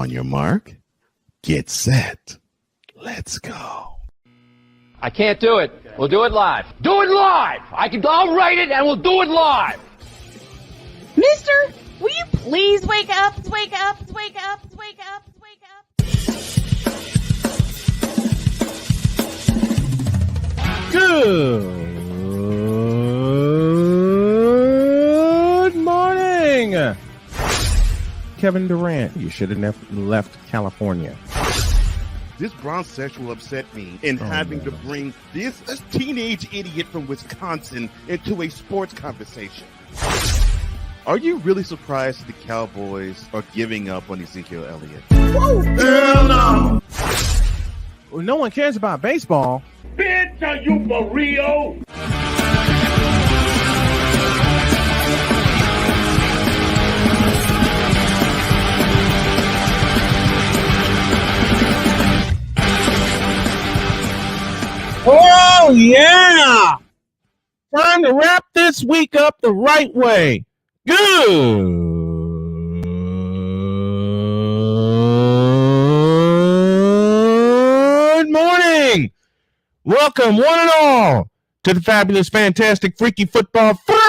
On your mark, get set. Let's go. I can't do it. We'll do it live. Do it live! I'll write it and we'll do it live! Mister, will you please wake up, wake up, wake up, wake up, wake up? Good morning, Kevin Durant. You should have left California. This Bronxexual upset me in having to bring this teenage idiot from Wisconsin into a sports conversation. Are you really surprised the Cowboys are giving up on Ezekiel Elliott? Whoa. Hell no! Well, no one cares about baseball. Bitch, are you for real? Oh, yeah! Time to wrap this week up the right way. Good morning. Welcome, one and all, to the fabulous, fantastic, freaky football Friday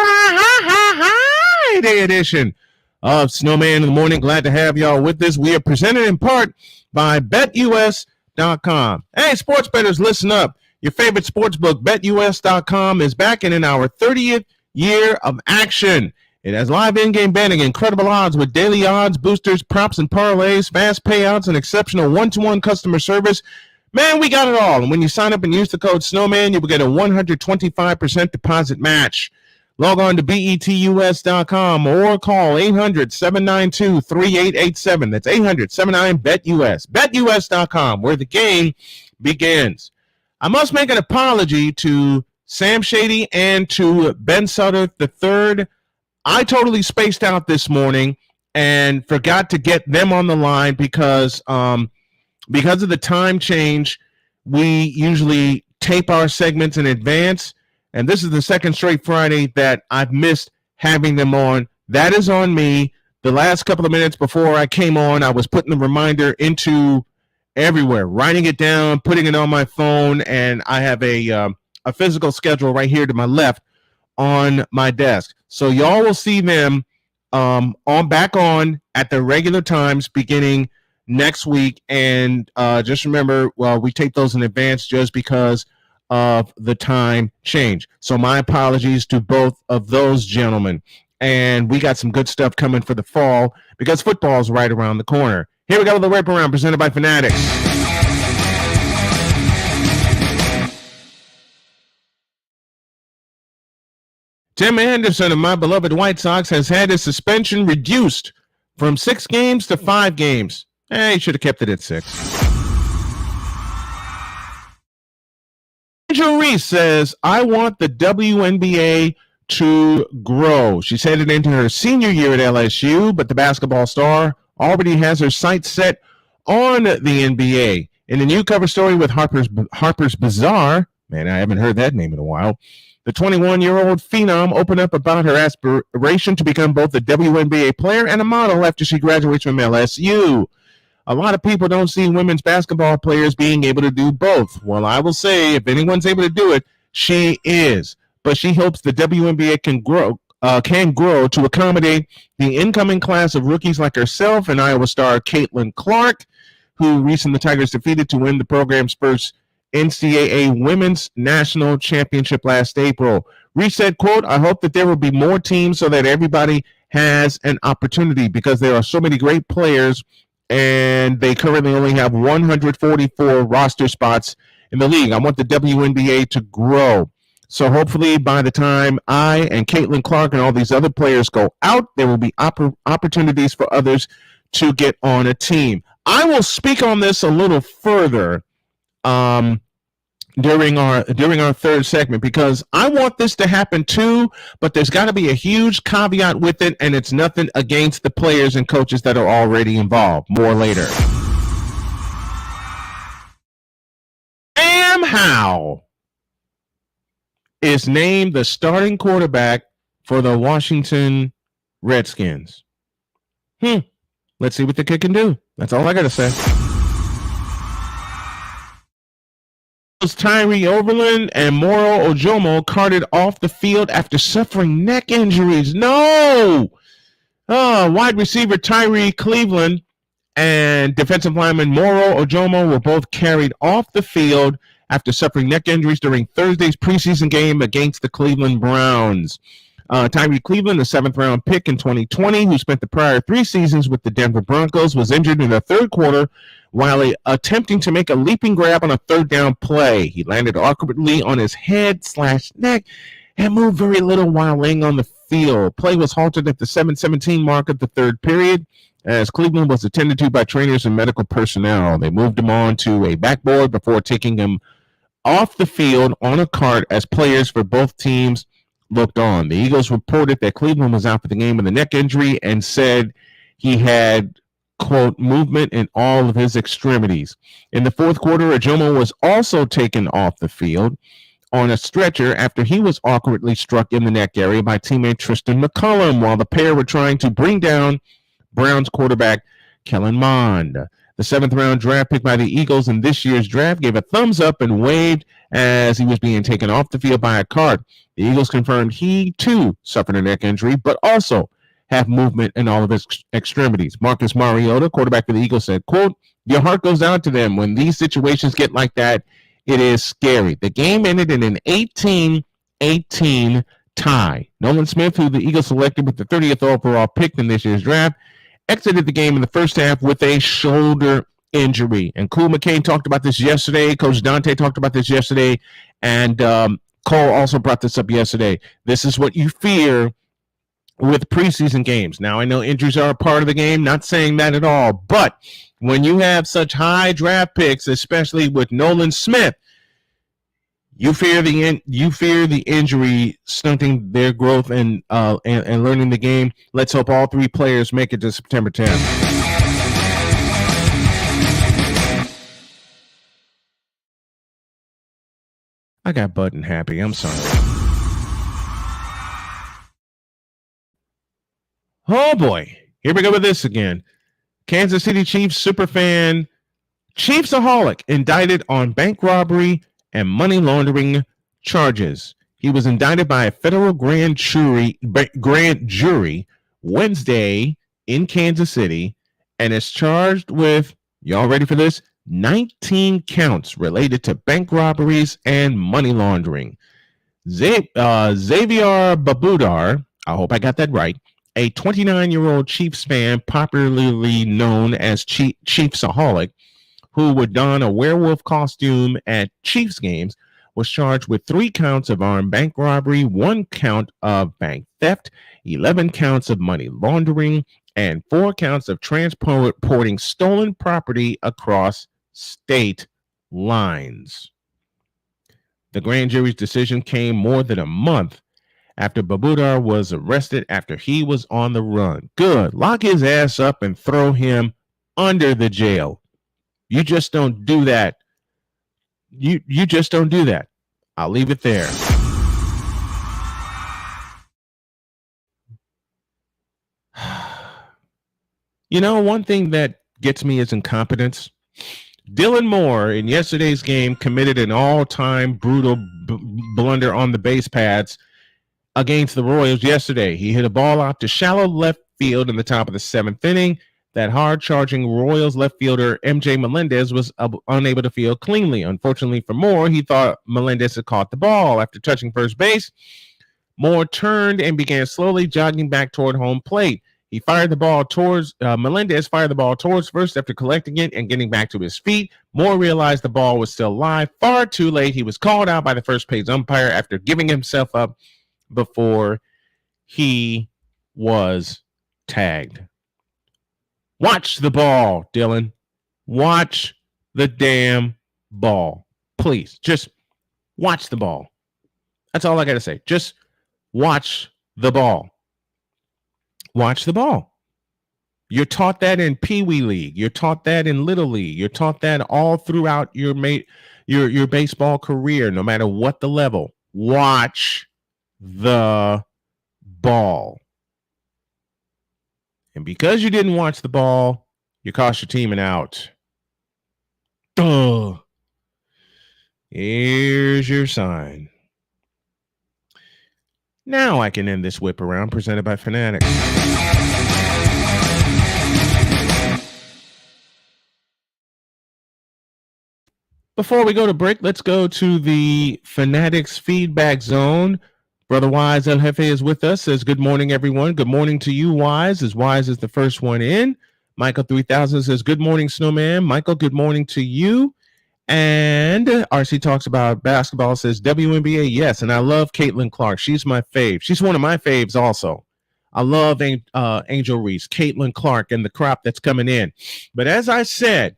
edition of Snowman in the Morning. Glad to have y'all with us. We are presented in part by BetUS.com. Hey, sports bettors, listen up. Your favorite sports book, BetUS.com, is back in our 30th year of action. It has live in-game betting, incredible odds with daily odds, boosters, props, and parlays, fast payouts, and exceptional one-to-one customer service. Man, we got it all. And when you sign up and use the code Snowman, you will get a 125% deposit match. Log on to BETUS.com or call 800-792-3887. That's 800-79-BET-US. BetUS.com, where the game begins. I must make an apology to Sam Shady and to Ben Sutter III. I totally spaced out this morning and forgot to get them on the line because of the time change. We usually tape our segments in advance, and this is the second straight Friday that I've missed having them on. That is on me. The last couple of minutes before I came on, I was putting the reminder into everywhere, writing it down, putting it on my phone, and I have a physical schedule right here to my left on my desk. So y'all will see them back on at the regular times beginning next week. And just remember, well, we take those in advance just because of the time change. So my apologies to both of those gentlemen. And we got some good stuff coming for the fall because football's right around the corner. Here we go with the wraparound presented by Fanatics. Tim Anderson of my beloved White Sox has had his suspension reduced from 6 games to 5 games. He should have kept it at 6. Angel Reese says, I want the WNBA to grow. She's headed into her senior year at LSU, but the basketball star already has her sights set on the NBA. In a new cover story with Harper's Bazaar, man, I haven't heard that name in a while, the 21-year-old phenom opened up about her aspiration to become both a WNBA player and a model after she graduates from LSU. A lot of people don't see women's basketball players being able to do both. Well, I will say, if anyone's able to do it, she is. But she hopes the WNBA can grow to accommodate the incoming class of rookies like herself and Iowa star Caitlin Clark, who recently the Tigers defeated to win the program's first NCAA Women's National Championship last April. Reese said, quote, I hope that there will be more teams so that everybody has an opportunity because there are so many great players and they currently only have 144 roster spots in the league. I want the WNBA to grow. So hopefully by the time I and Caitlin Clark and all these other players go out, there will be opportunities for others to get on a team. I will speak on this a little further during our third segment because I want this to happen too, but there's got to be a huge caveat with it, and it's nothing against the players and coaches that are already involved. More later. Sam Howell is named the starting quarterback for the Washington Redskins. Let's see what the kid can do. That's all I got to say. Tyree Overland and Moro Ojomo carted off the field after suffering neck injuries. No! Wide receiver Tyree Cleveland and defensive lineman Moro Ojomo were both carried off the field after suffering neck injuries during Thursday's preseason game against the Cleveland Browns. Tyree Cleveland, a seventh-round pick in 2020, who spent the prior 3 seasons with the Denver Broncos, was injured in the third quarter while attempting to make a leaping grab on a third down play. He landed awkwardly on his head/neck and moved very little while laying on the field. Play was halted at the 7:17 mark of the third period as Cleveland was attended to by trainers and medical personnel. They moved him on to a backboard before taking him off the field on a cart as players for both teams looked on. The Eagles reported that Cleveland was out for the game with a neck injury and said he had, quote, movement in all of his extremities. In the fourth quarter, Ojomo was also taken off the field on a stretcher after he was awkwardly struck in the neck area by teammate Tristan McCullum while the pair were trying to bring down Browns quarterback Kellen Mond. The 7th-round draft pick by the Eagles in this year's draft gave a thumbs up and waved as he was being taken off the field by a cart. The Eagles confirmed he, too, suffered a neck injury, but also have movement in all of his extremities. Marcus Mariota, quarterback for the Eagles, said, quote, "Your heart goes out to them. When these situations get like that, it is scary." The game ended in an 18-18 tie. Nolan Smith, who the Eagles selected with the 30th overall pick in this year's draft, exited the game in the first half with a shoulder injury. And Cool McCain talked about this yesterday. Coach Dante talked about this yesterday. And Cole also brought this up yesterday. This is what you fear with preseason games. Now, I know injuries are a part of the game, not saying that at all. But when you have such high draft picks, especially with Nolan Smith, you fear the injury stunting their growth and learning the game. Let's hope all 3 players make it to September 10th. I got Button happy. I'm sorry. Oh boy, here we go with this again. Kansas City Chiefs superfan Chiefsaholic indicted on bank robbery and money laundering charges. He was indicted by a federal grand jury Wednesday in Kansas City and is charged with, y'all ready for this, 19 counts related to bank robberies and money laundering. Xavier Babudar, I hope I got that right, a 29-year-old Chiefs fan popularly known as Chiefsaholic, who would don a werewolf costume at Chiefs games, was charged with 3 counts of armed bank robbery, 1 count of bank theft, 11 counts of money laundering, and 4 counts of transporting stolen property across state lines. The grand jury's decision came more than a month after Babudar was arrested after he was on the run. Good. Lock his ass up and throw him under the jail. You just don't do that. You just don't do that. I'll leave it there. You know, one thing that gets me is incompetence. Dylan Moore in yesterday's game committed an all-time brutal blunder on the base pads against the Royals yesterday. He hit a ball out to shallow left field in the top of the 7th inning that hard-charging Royals left fielder MJ Melendez was unable to field cleanly. Unfortunately for Moore, he thought Melendez had caught the ball. After touching first base, Moore turned and began slowly jogging back toward home plate. He fired the ball towards Melendez fired the ball towards first after collecting it and getting back to his feet. Moore realized the ball was still live. Far too late. He was called out by the first base umpire after giving himself up before he was tagged. Watch the ball, Dylan. Watch the damn ball. Please, just watch the ball. That's all I got to say. Just watch the ball. Watch the ball. You're taught that in Pee Wee League. You're taught that in Little League. You're taught that all throughout your baseball career, no matter what the level. Watch the ball. And because you didn't watch the ball, You cost your team an out. Duh. Here's your sign. Now I can end this whip around presented by Fanatics. Before we go to break, let's go to the Fanatics feedback zone. Brother Wize El Jefe is with us. Says, good morning, everyone. Good morning to you, Wize, as Wize is the first one in. Michael 3000 says, good morning, Snowman. Michael, good morning to you. And RC Talks About Basketball says, WNBA, yes. And I love Caitlin Clark. She's my fave. She's one of my faves also. I love Angel Reese, Caitlin Clark, and the crop that's coming in. But as I said,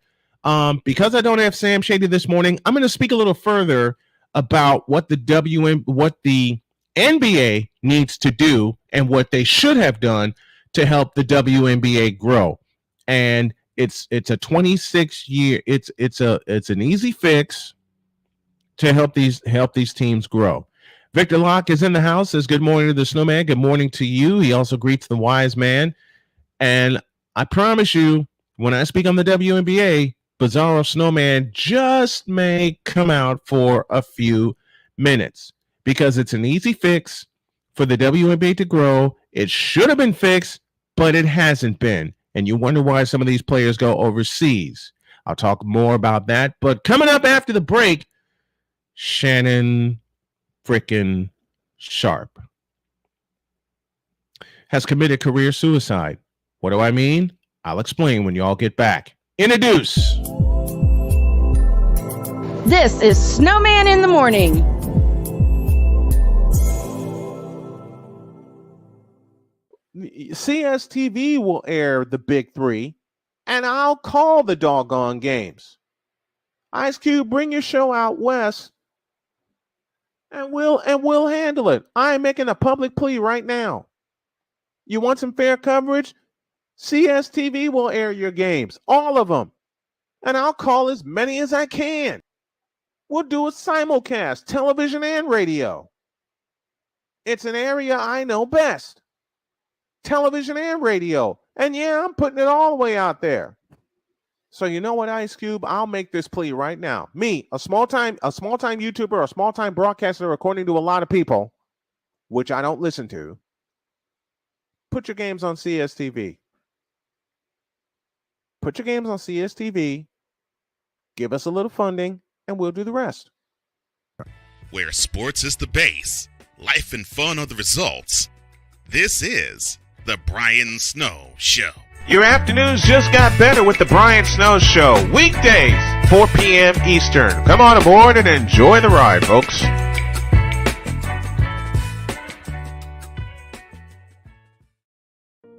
because I don't have Sam Shady this morning, I'm going to speak a little further about what the NBA needs to do and what they should have done to help the WNBA grow. And it's a 26-year. It's an easy fix to help these teams grow. Victor Locke is in the house. Says good morning to the Snowman. Good morning to you. He also greets the Wise Man. And I promise you, when I speak on the WNBA, Bizarro Snowman just may come out for a few minutes because it's an easy fix for the WNBA to grow. It should have been fixed, but it hasn't been. And you wonder why some of these players go overseas. I'll talk more about that. But coming up after the break, Shannon frickin' Sharpe has committed career suicide. What do I mean? I'll explain when y'all get back. Introduce. This is Snowman in the Morning. CSTV will air the Big Three, and I'll call the doggone games. Ice Cube, bring your show out west, and we'll handle it. I am making a public plea right now. You want some fair coverage? CSTV will air your games, all of them, and I'll call as many as I can. We'll do a simulcast, television and radio. It's an area I know best. Television and radio. And yeah, I'm putting it all the way out there. So you know what, Ice Cube? I'll make this plea right now. Me, a small-time YouTuber, a small-time broadcaster, according to a lot of people, which I don't listen to, put your games on CSTV. Put your games on CSTV. Give us a little funding, and we'll do the rest. Where sports is the base, life and fun are the results. This is The Brian Snow Show. Your afternoons just got better with The Brian Snow Show. Weekdays, 4 p.m. Eastern. Come on aboard and enjoy the ride, folks.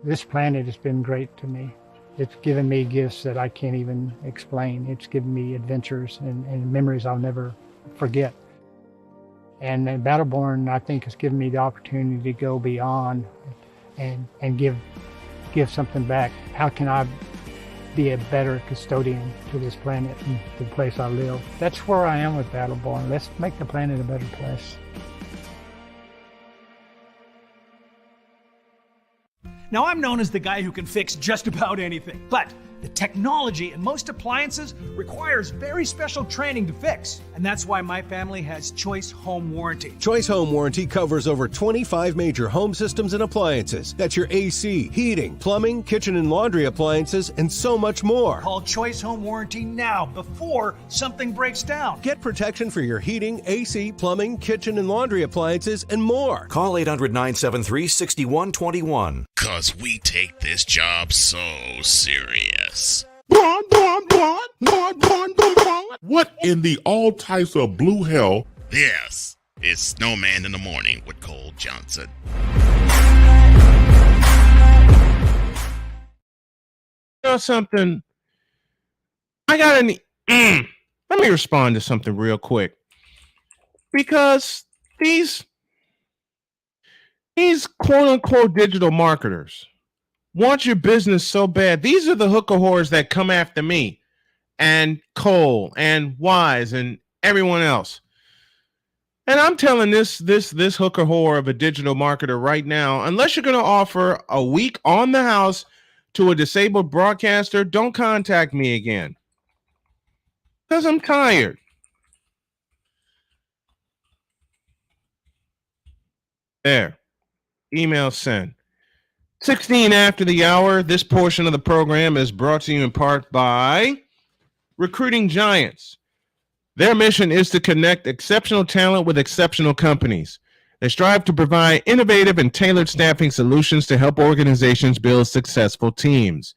This planet has been great to me. It's given me gifts that I can't even explain. It's given me adventures and memories I'll never forget. And Battleborn, I think, has given me the opportunity to go beyond and give something back. How can I be a better custodian to this planet and the place I live? That's where I am with Battleborn. Let's make the planet a better place. Now, I'm known as the guy who can fix just about anything, but the technology in most appliances requires very special training to fix. And that's why my family has Choice Home Warranty. Choice Home Warranty covers over 25 major home systems and appliances. That's your AC, heating, plumbing, kitchen and laundry appliances, and so much more. Call Choice Home Warranty now before something breaks down. Get protection for your heating, AC, plumbing, kitchen and laundry appliances, and more. Call 800-973-6121. 'Cause we take this job so serious. What in the all types of blue hell? This is Snowman in the Morning with Cole Johnson. You know something? Let me respond to something real quick. Because these quote-unquote digital marketers want your business so bad. These are the hooker whores that come after me and Cole and Wise and everyone else. And I'm telling this hooker whore of a digital marketer right now, unless you're going to offer a week on the house to a disabled broadcaster, don't contact me again. Because I'm tired. There. Email sent. 16 after the hour. This portion of the program is brought to you in part by Recruiting Giants. Their mission is to connect exceptional talent with exceptional companies. They strive to provide innovative and tailored staffing solutions to help organizations build successful teams.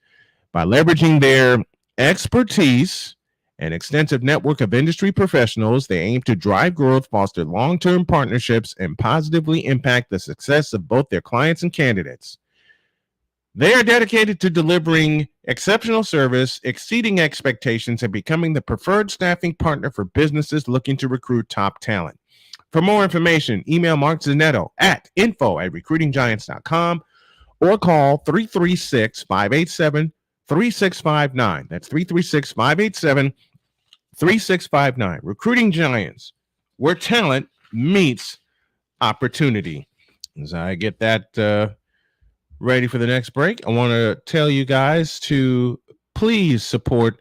By leveraging their expertise and extensive network of industry professionals, they aim to drive growth, foster long-term partnerships, and positively impact the success of both their clients and candidates. They are dedicated to delivering exceptional service, exceeding expectations, and becoming the preferred staffing partner for businesses looking to recruit top talent. For more information, email Mark Zanetto at info@recruitinggiants.com or call 336-587-3659. That's 336-587-3659. Recruiting Giants, where talent meets opportunity. As I get that ready for the next break, I want to tell you guys to please support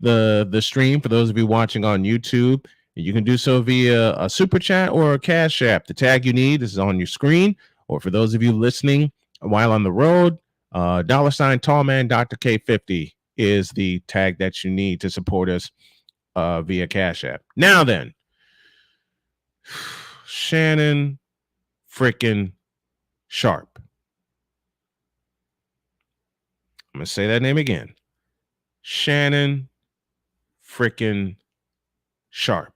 the stream. For those of you watching on YouTube, you can do so via a super chat or a cash app. The tag you need is on your screen. Or for those of you listening while on the road, $ Tallman Dr. K50 is the tag that you need to support us via cash app. Now then, Shannon freaking Sharpe. I'm going to say that name again. Shannon freaking Sharpe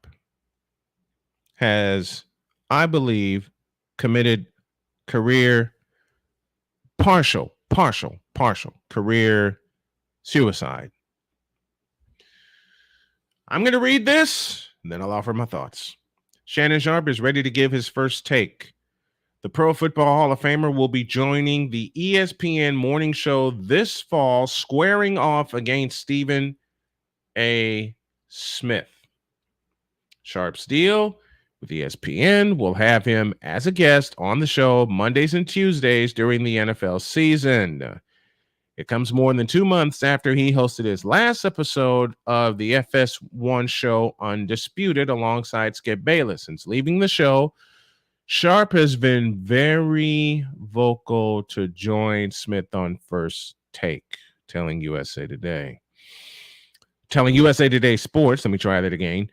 has, I believe, committed partial career suicide. I'm going to read this, and then I'll offer my thoughts. Shannon Sharpe is ready to give his first take. The Pro Football Hall of Famer will be joining the ESPN morning show this fall, squaring off against Stephen A. Smith. Sharpe's deal with ESPN will have him as a guest on the show Mondays and Tuesdays during the NFL season. It comes more than 2 months after he hosted his last episode of the FS1 show Undisputed alongside Skip Bayless. Since leaving the show, Sharpe has been very vocal to join Smith on First Take, telling USA Today Sports, let me try that again,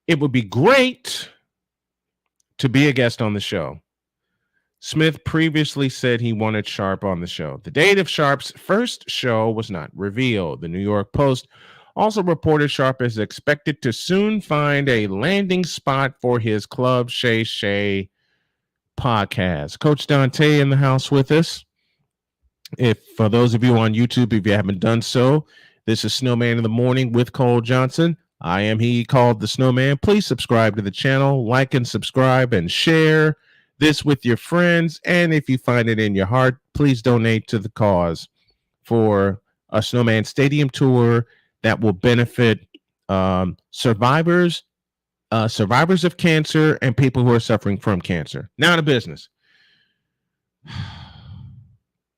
it would be great to be a guest on the show. Smith previously said he wanted Sharpe on the show. The date of Sharpe's first show was not revealed. The New York Post also reported Sharpe is expected to soon find a landing spot for his Club Shay Shay podcast. Coach Dante in the house with us. If for those of you on YouTube, if you haven't done so, this is Snowman in the Morning with Cole Johnson. I am he called the Snowman. Please subscribe to the channel, like and subscribe, and share this with your friends. And if you find it in your heart, please donate to the cause for a Snowman Stadium tour that will benefit survivors of cancer and people who are suffering from cancer. Now to business.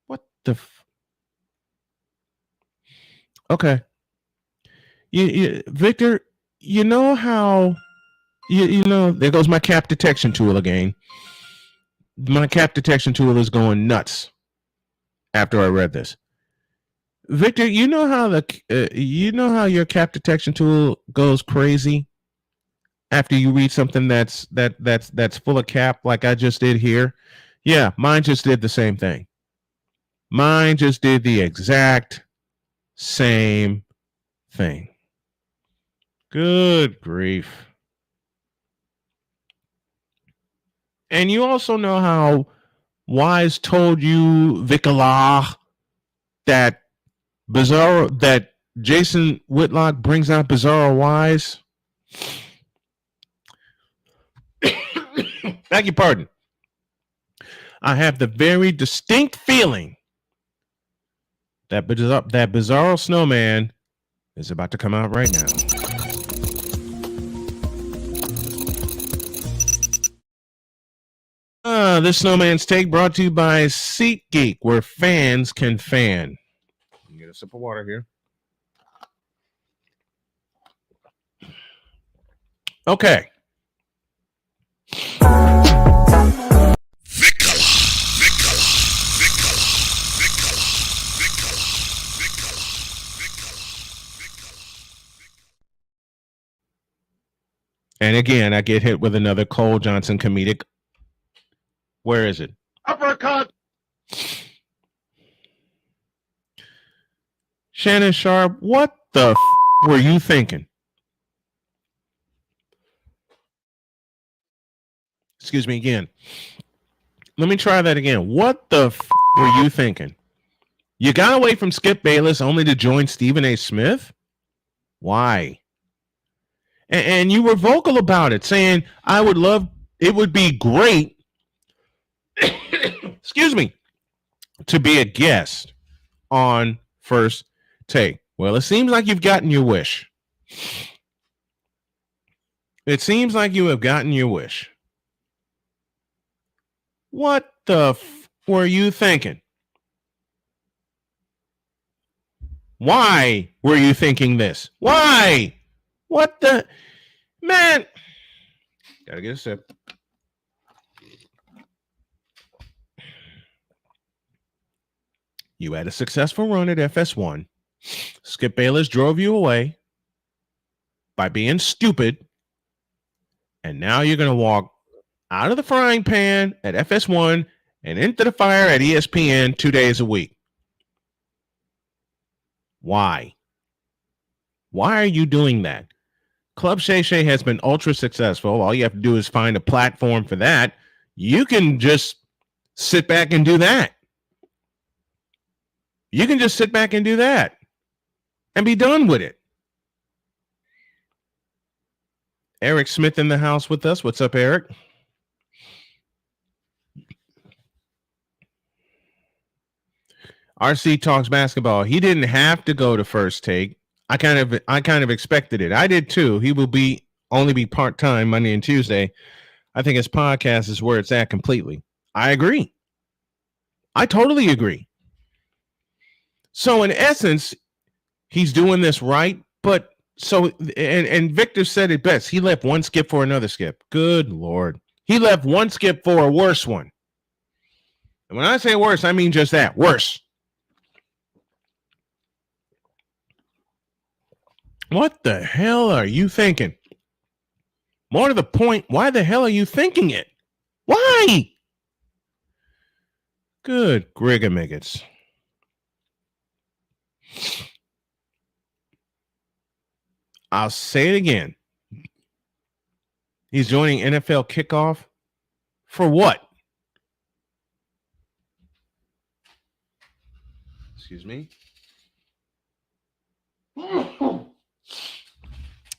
What the okay. Victor, you know how you know there goes my cap detection tool again. My cap detection tool is going nuts after I read this. Victor, you know how your cap detection tool goes crazy after you read something that's full of cap like I just did here? Yeah, mine just did the same thing. Mine just did the exact same thing. Good grief. And you also know how Wize told you, Vicala, that Jason Whitlock brings out Bizarro Wize. Beg your pardon. I have the very distinct feeling that Bizarro Snowman is about to come out right now. This Snowman's Take brought to you by SeatGeek, where fans can fan. a sip of water here. Okay. And again, I get hit with another Cole Johnson comedic. Where is it? Uppercut. Shannon Sharpe, what the were you thinking? Excuse me again. Let me try that again. What the were you thinking? You got away from Skip Bayless only to join Stephen A. Smith? Why? And you were vocal about it, saying, I would love, it would be great, excuse me, to be a guest on First Take. Well, it seems like you've gotten your wish. It seems like you have gotten your wish. What the were you thinking? Why were you thinking this? Why? What the? Man. Gotta get a sip. You had a successful run at FS1. Skip Bayless drove you away by being stupid. And now you're going to walk out of the frying pan at FS1 and into the fire at ESPN 2 days a week. Why? Why are you doing that? Club Shay Shay has been ultra successful. All you have to do is find a platform for that. You can just sit back and do that. You can just sit back and do that and be done with it. Eric Smith in the house with us. What's up, Eric? RC talks basketball. He didn't have to go to First Take. I kind of expected it. I did too. He will only be part-time Monday and Tuesday. I think his podcast is where it's at completely. I agree. I totally agree. So in essence, he's doing this right, but so and Victor said it best. He left one skip for another skip. Good Lord. He left one skip for a worse one. And when I say worse, I mean just that. Worse. What the hell are you thinking? More to the point, why the hell are you thinking it? Why? Good grigamiggets. I'll say it again. He's joining NFL kickoff for what? Excuse me.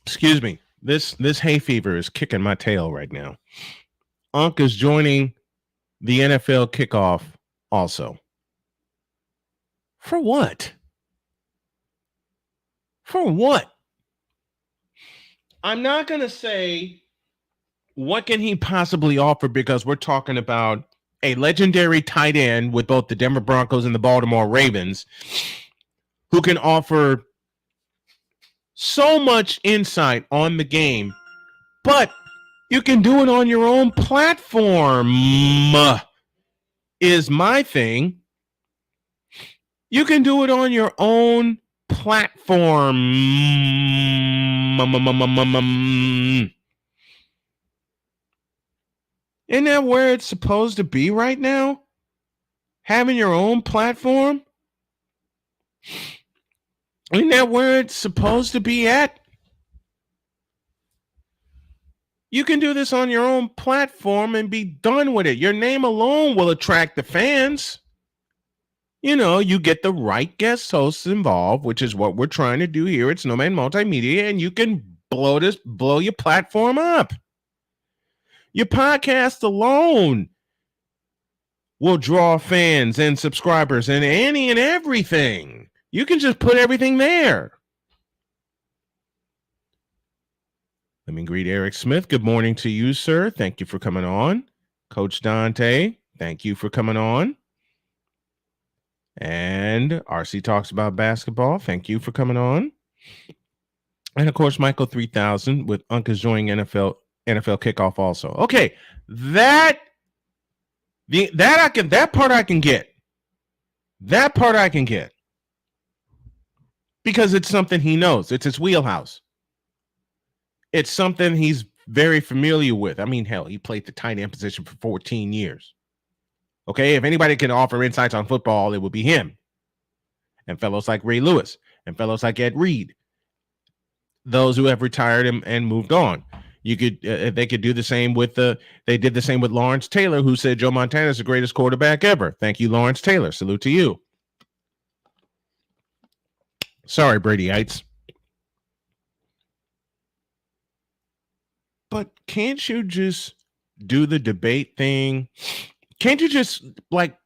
Excuse me. This hay fever is kicking my tail right now. Unc is joining the NFL kickoff also. For what? For what? I'm not going to say what can he possibly offer because we're talking about a legendary tight end with both the Denver Broncos and the Baltimore Ravens who can offer so much insight on the game, but you can do it on your own platform is my thing. You can do it on your own platform. Isn't that where it's supposed to be right now? Having your own platform? Isn't that where it's supposed to be at? You can do this on your own platform and be done with it. Your name alone will attract the fans. You know, you get the right guest hosts involved, which is what we're trying to do here at Snowman Multimedia, and you can blow your platform up. Your podcast alone will draw fans and subscribers and any and everything. You can just put everything there. Let me greet Eric Smith. Good morning to you, sir. Thank you for coming on. Coach Dante, thank you for coming on. And RC talks about basketball. Thank you for coming on. And of course, Michael 3000 with Unc is joining NFL kickoff also. Okay, that part I can get. That part I can get. Because it's something he knows. It's his wheelhouse. It's something he's very familiar with. I mean, hell, he played the tight end position for 14 years. Okay, if anybody can offer insights on football, it would be him. And fellows like Ray Lewis and fellows like Ed Reed. Those who have retired and moved on. You could they could do the same with they did the same with Lawrence Taylor, who said Joe Montana is the greatest quarterback ever. Thank you, Lawrence Taylor. Salute to you. Sorry, Bradyites. But can't you just do the debate thing? Can't you just like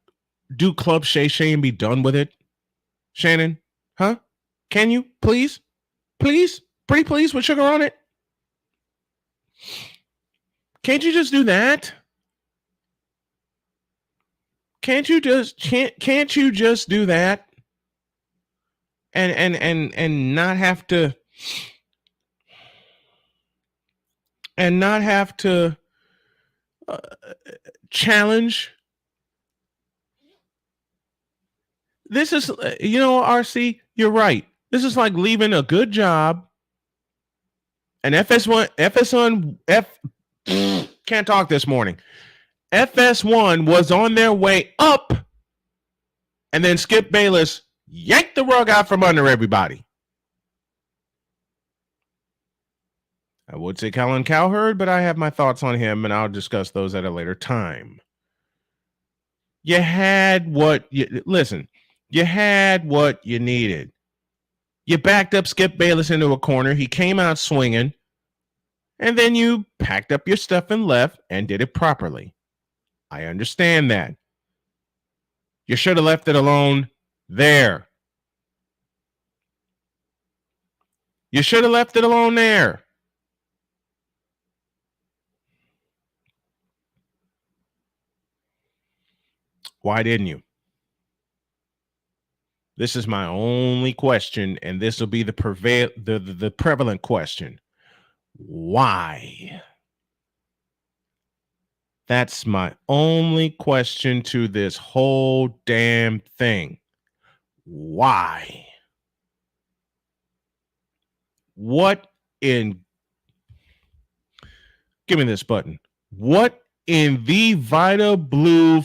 do Club Shay Shay and be done with it? Shannon? Huh? Can you? Please? Please? Pretty please with sugar on it? Can't you just do that? Can't you just do that? And not have to challenge. This is, RC, you're right. This is like leaving a good job. And can't talk this morning. FS1 was on their way up, and then Skip Bayless yanked the rug out from under everybody. I would say Colin Cowherd, but I have my thoughts on him, and I'll discuss those at a later time. You had what you needed. You backed up Skip Bayless into a corner. He came out swinging, and then you packed up your stuff and left and did it properly. I understand that. You should have left it alone there. You should have left it alone there. Why didn't you? This is my only question, and this will be the prevalent question. Why? That's my only question to this whole damn thing. Why? What in... Give me this button. What in the Vita Blue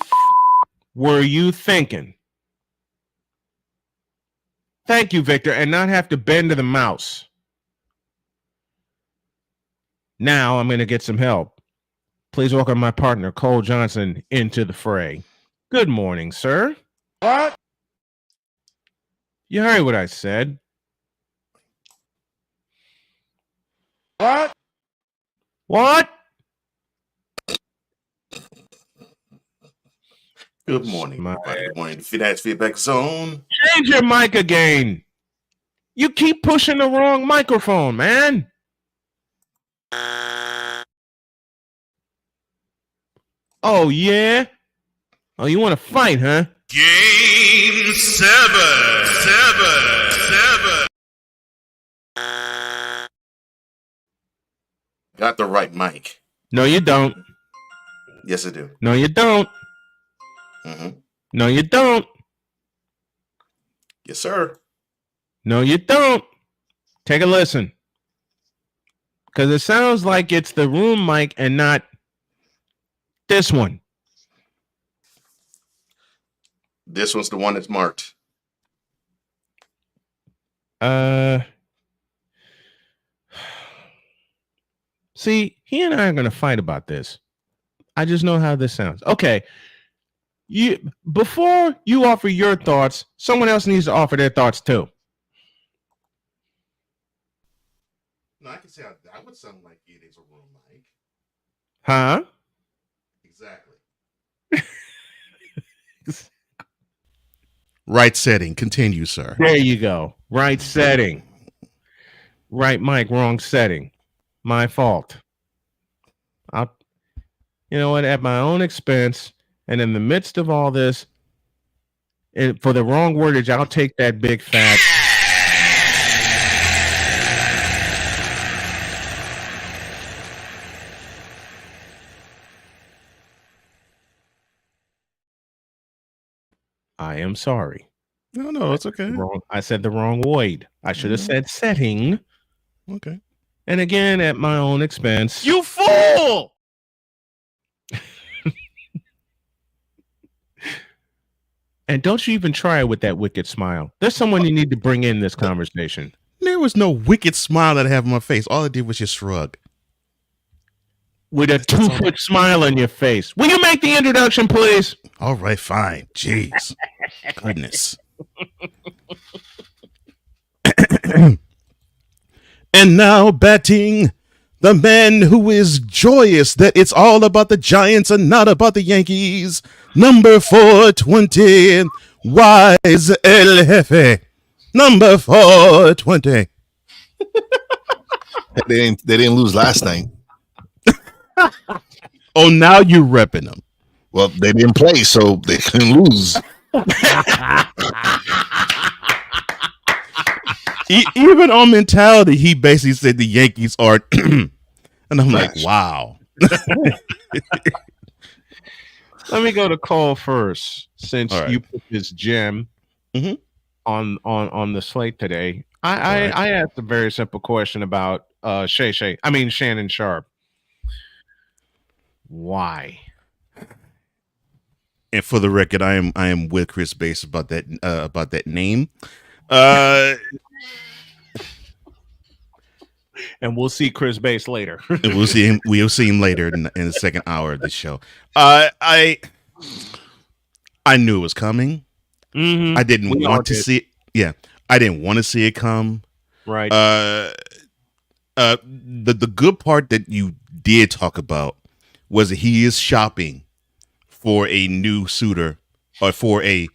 were you thinking? Thank you, Victor, and not have to bend to the mouse. Now I'm going to get some help. Please welcome my partner, Cole Johnson, into the fray. Good morning, sir. What? You heard what I said. What? What? Good morning. Good morning. That's Feedback Zone. Change your mic again. You keep pushing the wrong microphone, man. Oh, yeah? Oh, you want to fight, huh? Game 7. Got the right mic. No, you don't. Yes, I do. No, you don't. Mm-hmm. No, you don't. Yes, sir. No, you don't. Take a listen. Because it sounds like it's the room mic and not this one. This one's the one that's marked. See, he and I are going to fight about this. I just know how this sounds. Okay. Before you offer your thoughts, someone else needs to offer their thoughts too. No, I can say I would sound like it is a room mic. Huh? Exactly. Right setting. Continue, sir. There you go. Right setting. Right mic, wrong setting. My fault. You know what? At my own expense, and in the midst of all this, And for the wrong wordage, I'll take that big fat. I am sorry. No, it's okay. I said the wrong word. I should have said setting. Okay. And again, at my own expense. You fool! And don't you even try it with that wicked smile. There's someone you need to bring in this conversation. There was no wicked smile that I have on my face. All I did was just shrug. With a 2-foot smile on your face. Will you make the introduction, please? All right, fine. Jeez. Goodness. And now batting, the man who is joyous that it's all about the Giants and not about the Yankees. Number 420, Wize El Jefe. Number 420. They didn't lose last night. Oh, now you're repping them. Well, they didn't play, so they couldn't lose. Even on mentality, he basically said the Yankees are, and I'm like, wow. Let me go to Cole first, since you put this gem on the slate today. I asked a very simple question about Shannon Sharpe. Why? And for the record, I am with Chris Bass about that name. And we'll see Chris Bass later. And we'll see him. We'll see him later in the second hour of the show. I knew it was coming. Mm-hmm. I didn't want to see it. Yeah, I didn't want to see it come. Right. The good part that you did talk about was that he is shopping for a new suitor or for a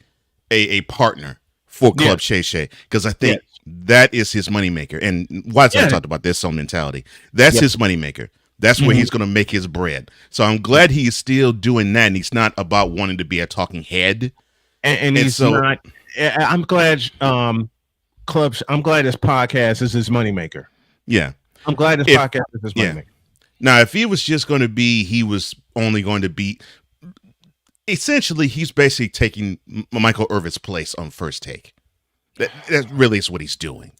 partner for Club Shay Shay, because I think that is his moneymaker. And Wize talked about this on mentality. That's his moneymaker. That's where he's going to make his bread. So I'm glad he's still doing that, and he's not about wanting to be a talking head. And he's not. I'm glad. I'm glad this podcast is his moneymaker. Yeah, I'm glad this podcast is his moneymaker. Now, if he was just going to be, he was only going to be. Essentially, he's basically taking Michael Irvin's place on First Take. That really is what he's doing.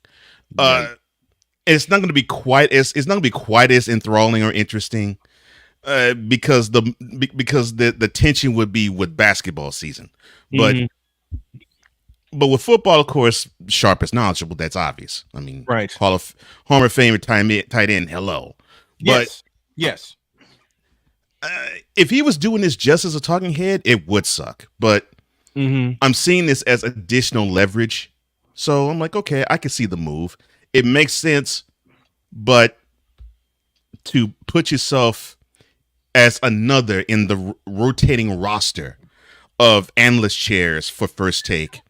Right. It's not going to be quite as enthralling or interesting because the tension would be with basketball season, but with football, of course, Sharpe is knowledgeable. That's obvious. I mean, right? Hall of Fame tight end. Hello, but yes. If he was doing this just as a talking head, it would suck. But I'm seeing this as additional leverage. So I'm like, okay, I can see the move. It makes sense. But to put yourself as another in the rotating roster of analyst chairs for First Take.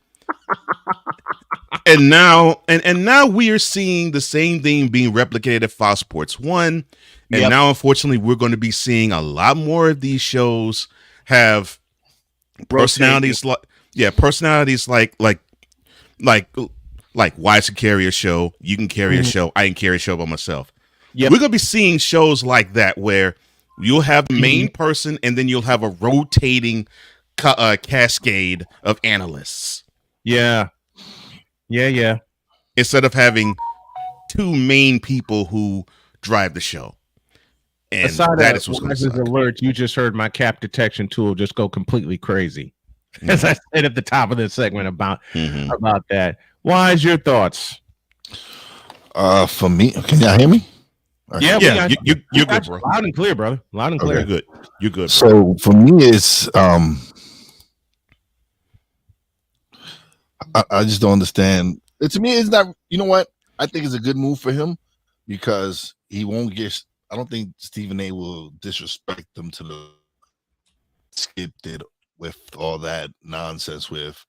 And now we are seeing the same thing being replicated at Fox Sports 1. And now, unfortunately, we're going to be seeing a lot more of these shows have personalities personalities like Wize can carry a show, you can carry a show, I can carry a show by myself. We're going to be seeing shows like that where you'll have the main person and then you'll have a rotating cascade of analysts. Yeah. Instead of having two main people who drive the show. And aside that of is what's going to Wize's suck. alert, you just heard my cap detection tool just go completely crazy. As I said at the top of this segment about that. Wize, your thoughts? For me, can y'all hear me? Yeah, you're good, bro. Loud and clear, brother. Loud and clear. Okay, you're good. So for me, it's I just don't understand. To me, it's not. You know what? I think it's a good move for him because he won't get. I don't think Stephen A. will disrespect them to the Skip did with all that nonsense with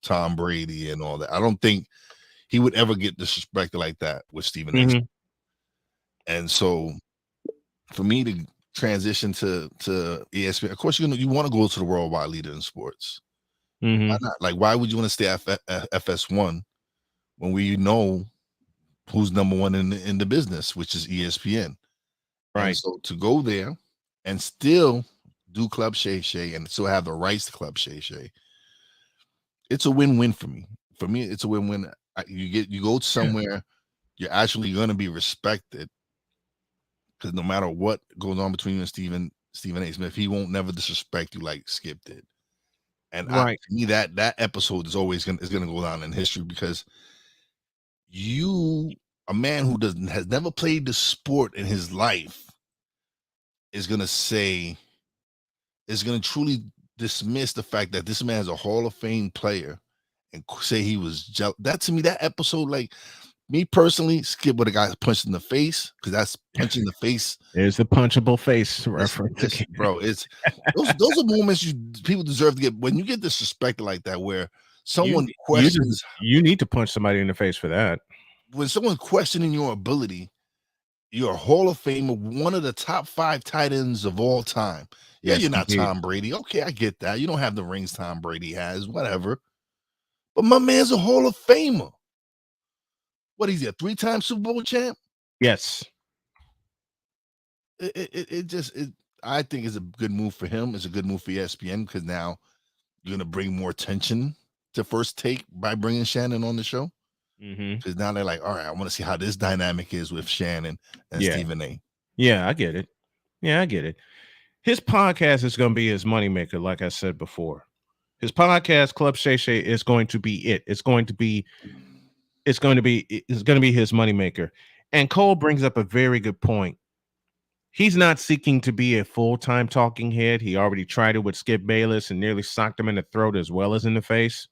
Tom Brady and all that. I don't think he would ever get disrespected like that with Stephen A. And so, for me to transition to ESPN, of course, you want to go to the worldwide leader in sports. Mm-hmm. Why not? Like, why would you want to stay at FS1 when we know who's number one in the business, which is ESPN? Right. And so to go there and still do Club Shay Shay and still have the rights to Club Shay Shay, it's a win-win for me. For me, it's a win-win. You go somewhere, you're actually going to be respected, because no matter what goes on between you and Stephen A. Smith, he won't never disrespect you like Skip did. And to me, that episode is always gonna go down in history, because a man who has never played the sport in his life, is gonna truly dismiss the fact that this man is a Hall of Fame player and say he was jealous. That, to me, that episode, like, me personally, Skip would have got punched in the face, because that's punching the face. There's the punchable face reference. Bro, it's those are moments people deserve to get. When you get disrespected like that, where someone questions, you need to punch somebody in the face for that. When someone's questioning your ability, you're a Hall of Famer, one of the top 5 tight ends of all time. Yeah, Yes, you're not indeed. Tom Brady. Okay, I get that. You don't have the rings Tom Brady has, whatever. But my man's a Hall of Famer. What is he, a 3-time Super Bowl champ? Yes. I think it's a good move for him. It's a good move for ESPN, because now you're going to bring more attention to First Take by bringing Shannon on the show. Because now they're like, all right, I want to see how this dynamic is with Shannon and Stephen A. Yeah, I get it. His podcast is going to be his moneymaker, like I said before. His podcast, Club Shay Shay, is going to be it. It's going to be his moneymaker. And Cole brings up a very good point. He's not seeking to be a full-time talking head. He already tried it with Skip Bayless and nearly socked him in the throat as well as in the face.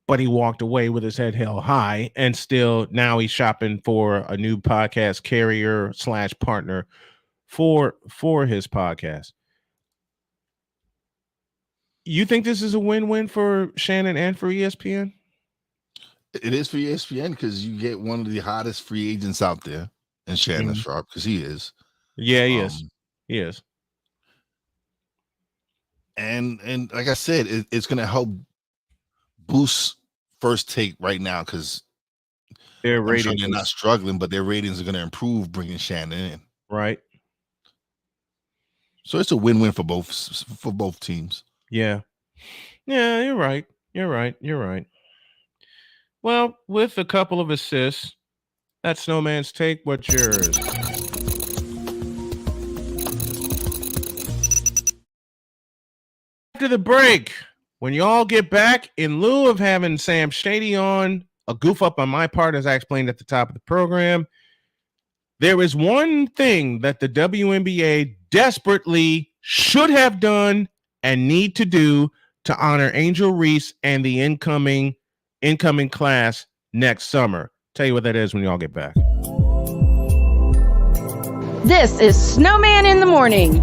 But he walked away with his head held high, and still now he's shopping for a new podcast carrier / partner for his podcast. You think this is a win-win for Shannon and for ESPN? It is for ESPN, because you get one of the hottest free agents out there, and Shannon Sharpe, because he is. Yeah, he is. He is. And like I said, it's going to help boost First Take right now, because their ratings, they're not struggling, but their ratings are going to improve bringing Shannon in. Right. So it's a win-win for both teams. Yeah, you're right. Well, with a couple of assists, that's Snowman's take. What's yours? After the break, when y'all get back, in lieu of having Sam Shady on, a goof up on my part, as I explained at the top of the program, there is one thing that the WNBA desperately should have done and need to do to honor Angel Reese and the incoming class next summer. Tell you what that is when y'all get back. This is Snowman in the Morning.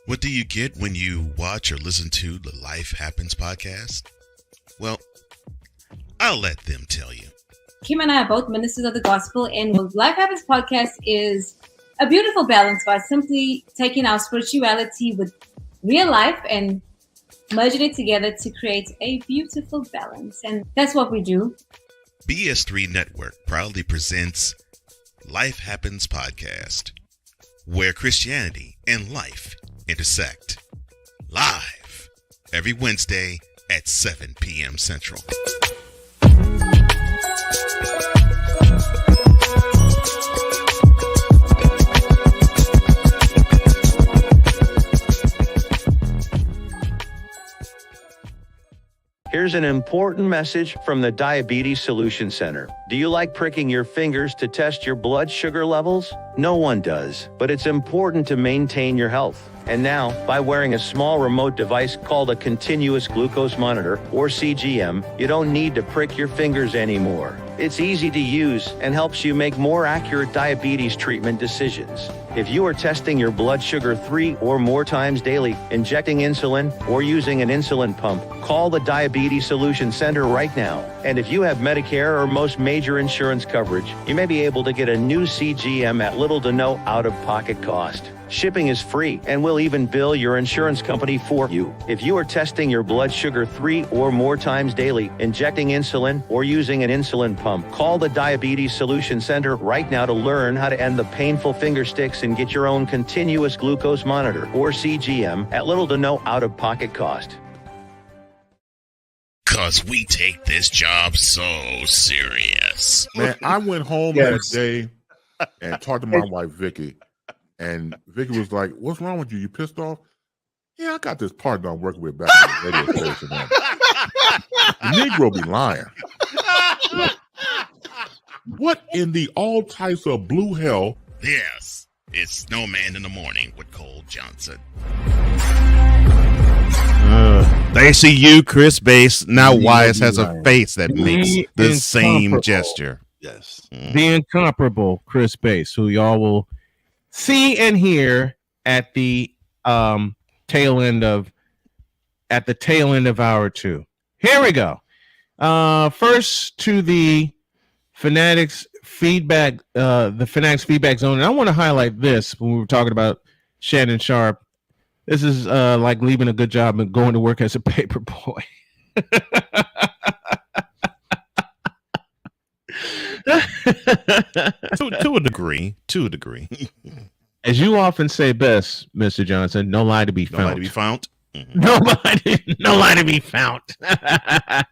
What do you get when you watch or listen to the Life Happens podcast? Well, I'll let them tell you. Kim and I are both ministers of the gospel, and what Life Happens podcast is a beautiful balance by simply taking our spirituality with real life and merging it together to create a beautiful balance. And that's what we do. BS3 Network proudly presents Life Happens podcast, where Christianity and life intersect. Live every Wednesday at 7 p.m. Central. Here's an important message from the Diabetes Solution Center. Do you like pricking your fingers to test your blood sugar levels? No one does, but it's important to maintain your health. And now, by wearing a small remote device called a continuous glucose monitor, or CGM, you don't need to prick your fingers anymore. It's easy to use and helps you make more accurate diabetes treatment decisions. If you are testing your blood sugar 3 or more times daily, injecting insulin, or using an insulin pump, call the Diabetes Solution Center right now. And if you have Medicare or most major insurance coverage, you may be able to get a new CGM at little to no out-of-pocket cost. Shipping is free, and we'll even bill your insurance company for you. If you are testing your blood sugar 3 or more times daily, injecting insulin, or using an insulin pump, call the Diabetes Solution Center right now to learn how to end the painful finger sticks and get your own continuous glucose monitor, or CGM, at little to no out-of-pocket cost. 'Cause we take this job so serious. Man, I went home that day and talked to my wife, Vicky. And Vicky was like, "What's wrong with you? You pissed off?" "Yeah, I got this partner I'm working with back in the radio station. Man. The Negro be lying." What in the all types of blue hell? Yes, it's Snowman in the Morning with Cole Johnson. They see you, Chris Bass. Now Wize has a face that makes the same gesture. Yes. The incomparable Chris Bass, who y'all will see and hear at the tail end of hour 2. Here we go. First to the Fanatics feedback, the Fanatics feedback zone. And I want to highlight this when we were talking about Shannon Sharpe. This is like leaving a good job and going to work as a paper boy. to a degree. As you often say best, Mr. Johnson, no lie to be found. No lie to be found. No lie to be found. Of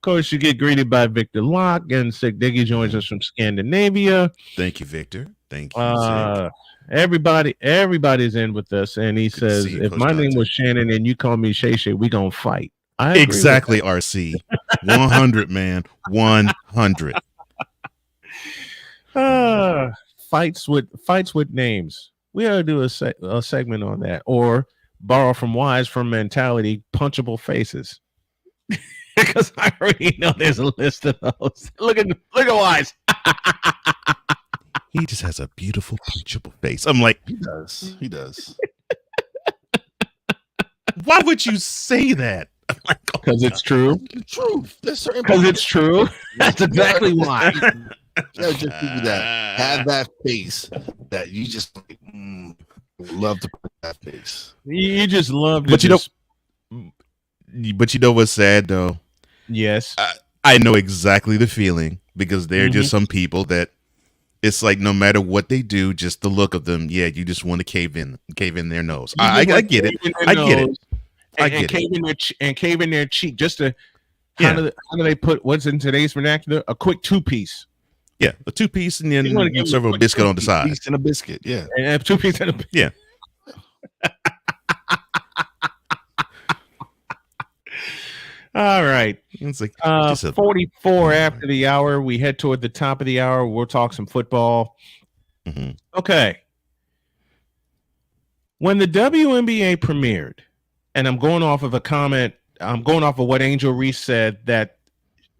course, you get greeted by Victor Locke, and Sick Diggy joins us from Scandinavia. Thank you, Victor. Thank you. Everybody's in with us, and he says, if my name was Shannon and you call me Shay Shay, we gonna fight. Exactly, RC. 100, man. 100. Fights with names. We ought to do a segment on that, or borrow from Wize from Mentality, punchable faces. Because I already know there's a list of those. Look at Wize. He just has a beautiful punchable face. I'm like, he does. Why would you say that? Because it's true. The truth. Because it's true. That's exactly why. There's just people that have that face that you just love to put that face. You just love to. But you know what's sad though? Yes. I know exactly the feeling, because there are just some people that it's like no matter what they do, just the look of them, you just want to cave in their nose. I get it. I get it. And cave in their cheek just to how do they put what's in today's vernacular? A quick 2-piece. Yeah, a 2-piece, and then you serve a biscuit on the side. 2-piece and a biscuit, yeah. And 2-piece and a biscuit. Yeah. All right. It's like 44 after the hour. We head toward the top of the hour. We'll talk some football. Mm-hmm. Okay. When the WNBA premiered, and I'm going off of a comment, I'm going off of what Angel Reese said, that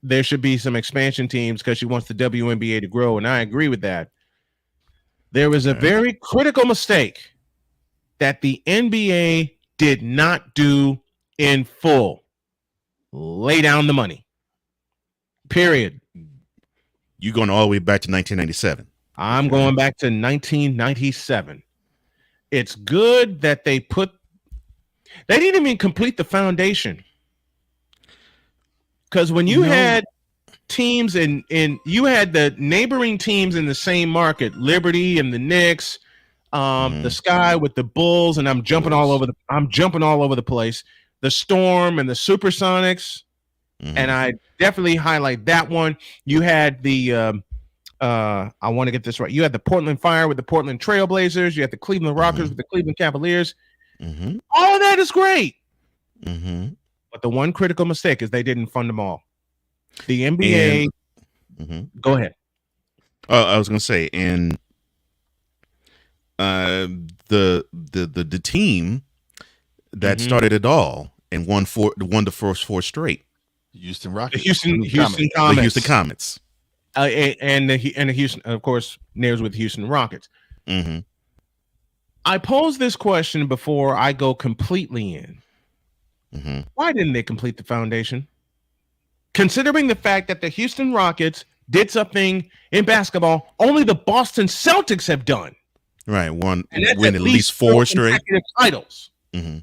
there should be some expansion teams because she wants the WNBA to grow, and I agree with that. There was a very critical mistake that the NBA did not do in full. Lay down the money. Period. You going all the way back to 1997? I'm going back to 1997. It's good that they didn't even complete the foundation. Because when you had teams and you had the neighboring teams in the same market, Liberty and the Knicks, the Sky with the Bulls, and I'm jumping all over the place. The Storm and the Supersonics, and I definitely highlight that one. You had the I want to get this right. You had the Portland Fire with the Portland Trailblazers. You had the Cleveland Rockers with the Cleveland Cavaliers. All of that is great. But the one critical mistake is they didn't fund them all. The NBA. Go ahead. I was going to say, and the team that started it all and won the first 4 straight. Houston Rockets. Houston Comets. The Houston Comets. And the Houston, of course, Nares with Houston Rockets. I posed this question before I go completely in. Why didn't they complete the foundation? Considering the fact that the Houston Rockets did something in basketball only the Boston Celtics have done. Right. Win that's at least 4 straight consecutive titles. Mm-hmm.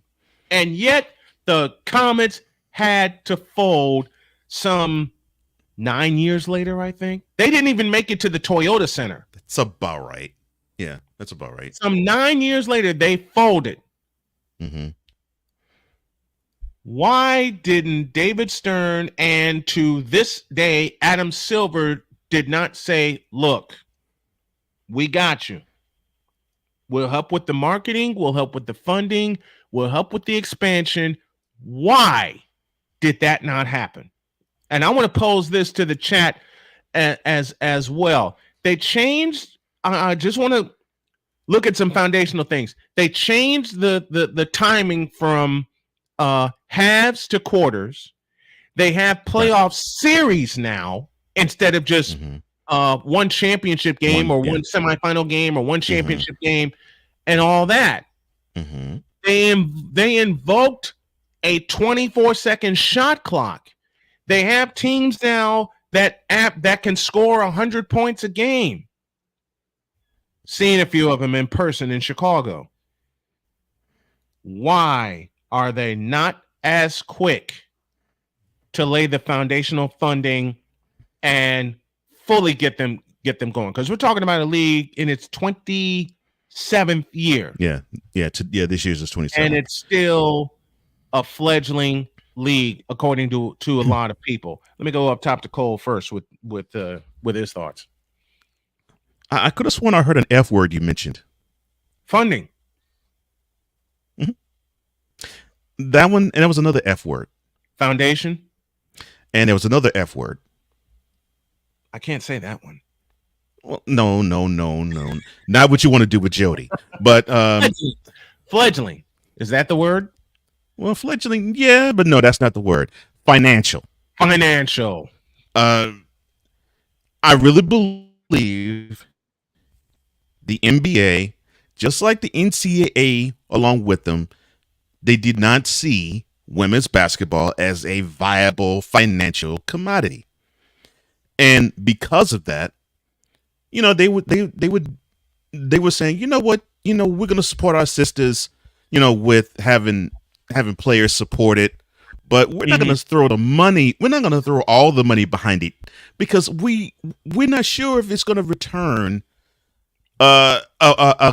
And yet the Comets had to fold some 9 years later, I think. They didn't even make it to the Toyota Center. That's about right. Yeah, that's about right. Some 9 years later, they folded. Mm-hmm. Why didn't David Stern and to this day, Adam Silver did not say, look, we got you. We'll help with the marketing. We'll help with the funding. We'll help with the expansion. Why did that not happen? And I want to pose this to the chat as well. They changed. I just want to look at some foundational things. They changed the timing from halves to quarters. They have playoff series now instead of just one championship game or one semifinal game or one championship game and all that. Mm-hmm. They invoked a 24-second shot clock. They have teams now that can score 100 points a game. Seen a few of them in person in Chicago. Why are they not as quick to lay the foundational funding and fully get them going? Because we're talking about a league in its 27th year. Yeah. This year's is 27th, and it's still a fledgling league, according to a lot of people. Let me go up top to Cole first with his thoughts. I could have sworn I heard an F word you mentioned. Funding. Mm-hmm. That one, and there was another F word. Foundation. And there was another F word. I can't say that one. Well, no. Not what you want to do with Jody. But fledgling. Is that the word? Well, fledgling, yeah, but no, that's not the word. Financial. I really believe the NBA, just like the NCAA along with them, they did not see women's basketball as a viable financial commodity. And because of that, they were saying, you know what, we're going to support our sisters, with having players supported, but we're not going to throw the money. We're not going to throw all the money behind it because we're not sure if it's going to return a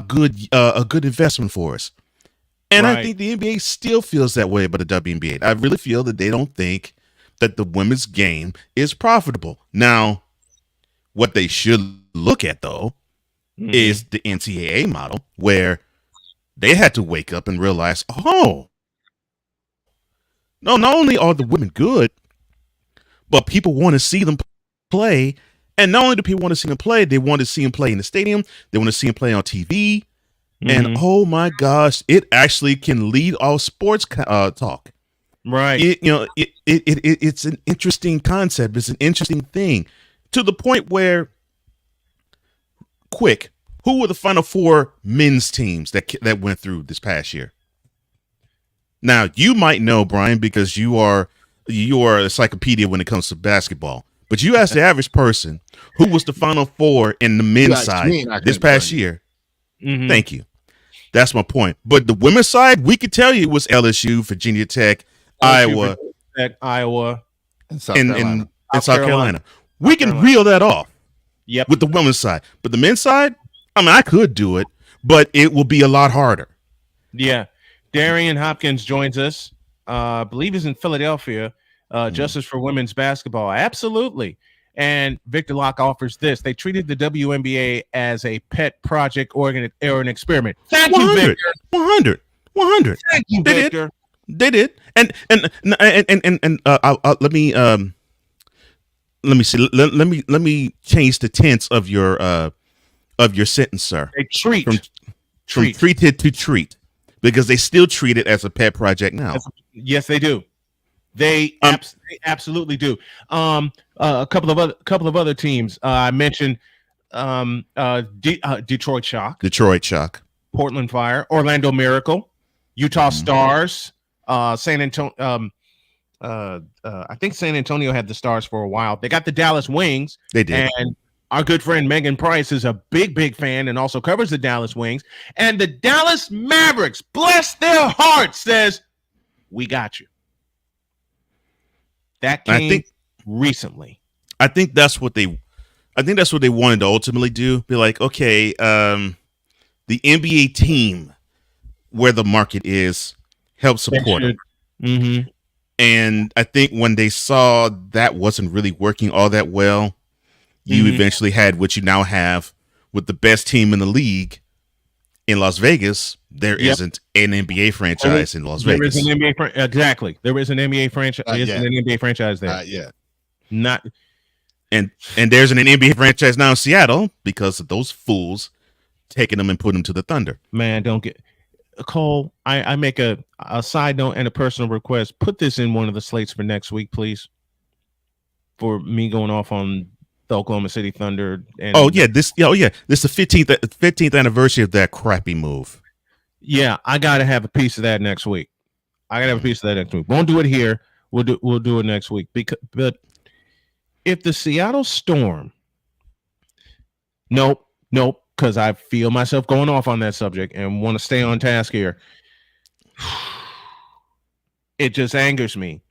good investment for us. And I think the NBA still feels that way about the WNBA. I really feel that they don't think that the women's game is profitable. Now, what they should look at though is the NCAA model, where they had to wake up and realize, no, not only are the women good, but people want to see them play. And not only do people want to see them play, they want to see them play in the stadium. They want to see them play on TV. And oh my gosh, it actually can lead all sports talk. Right. It's an interesting concept. It's an interesting thing, to the point where, quick, who were the Final Four men's teams that went through this past year? Now, you might know, Brian, because you are a encyclopedia when it comes to basketball. But you ask the average person, who was the Final Four in the men's side this past year? Mm-hmm. Thank you. That's my point. But the women's side, we could tell you it was LSU, Virginia Tech, Iowa, and South Carolina. We can reel that off. Yep. With the women's side. But the men's side, I could do it, but it will be a lot harder. Yeah. Darian Hopkins joins us. I believe he's in Philadelphia. Justice for Women's Basketball. Absolutely. And Victor Locke offers this. They treated the WNBA as a pet project or an experiment. Thank you, Victor. 100. Thank you, Victor. They did. And let me see. Let me change the tense of your sentence, sir. They treat from treated to treat, because they still treat it as a pet project now. Yes, they do. They absolutely do. A couple of other teams. I mentioned Detroit Shock, Portland Fire, Orlando Miracle, Utah Stars, San Antonio. I think San Antonio had the Stars for a while. They got the Dallas Wings. They did. And Our good friend Megan Price is a big fan and also covers the Dallas Wings. And the Dallas Mavericks, bless their hearts, says, we got you. That came recently. I think that's what they wanted to ultimately do. Be like, okay, the NBA team where the market is, help support it. Mm-hmm. And I think when they saw that wasn't really working all that well, you eventually had what you now have with the best team in the league in Las Vegas. There isn't an NBA franchise in Las Vegas. There is an NBA exactly. There is an NBA franchise. An NBA franchise there. Not. And there's an NBA franchise now in Seattle because of those fools taking them and putting them to the Thunder. Man, don't get Cole. I make a side note and a personal request. Put this in one of the slates for next week, please. For me going off on the Oklahoma City Thunder. And This is the 15th anniversary of that crappy move. Yeah, I gotta have a piece of that next week. Won't do it here. We'll do it next week. But if the Seattle Storm, nope, because I feel myself going off on that subject and want to stay on task here. It just angers me.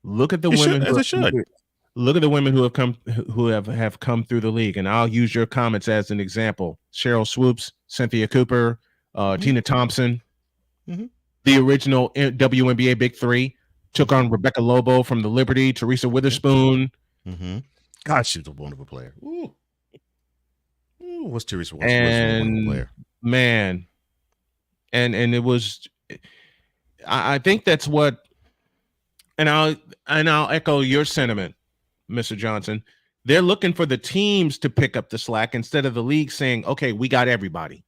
Look at the women. Look at the women who have come through the league, and I'll use your comments as an example. Cheryl Swoops, Cynthia Cooper, Tina Thompson, the original WNBA Big Three, took on Rebecca Lobo from the Liberty, Teresa Witherspoon. God, she's a wonderful player. Ooh, what's Teresa? What's a wonderful player? Man, and it was. I think that's what, and I'll echo your sentiment, Mr. Johnson. They're looking for the teams to pick up the slack instead of the league saying, "Okay, we got everybody,"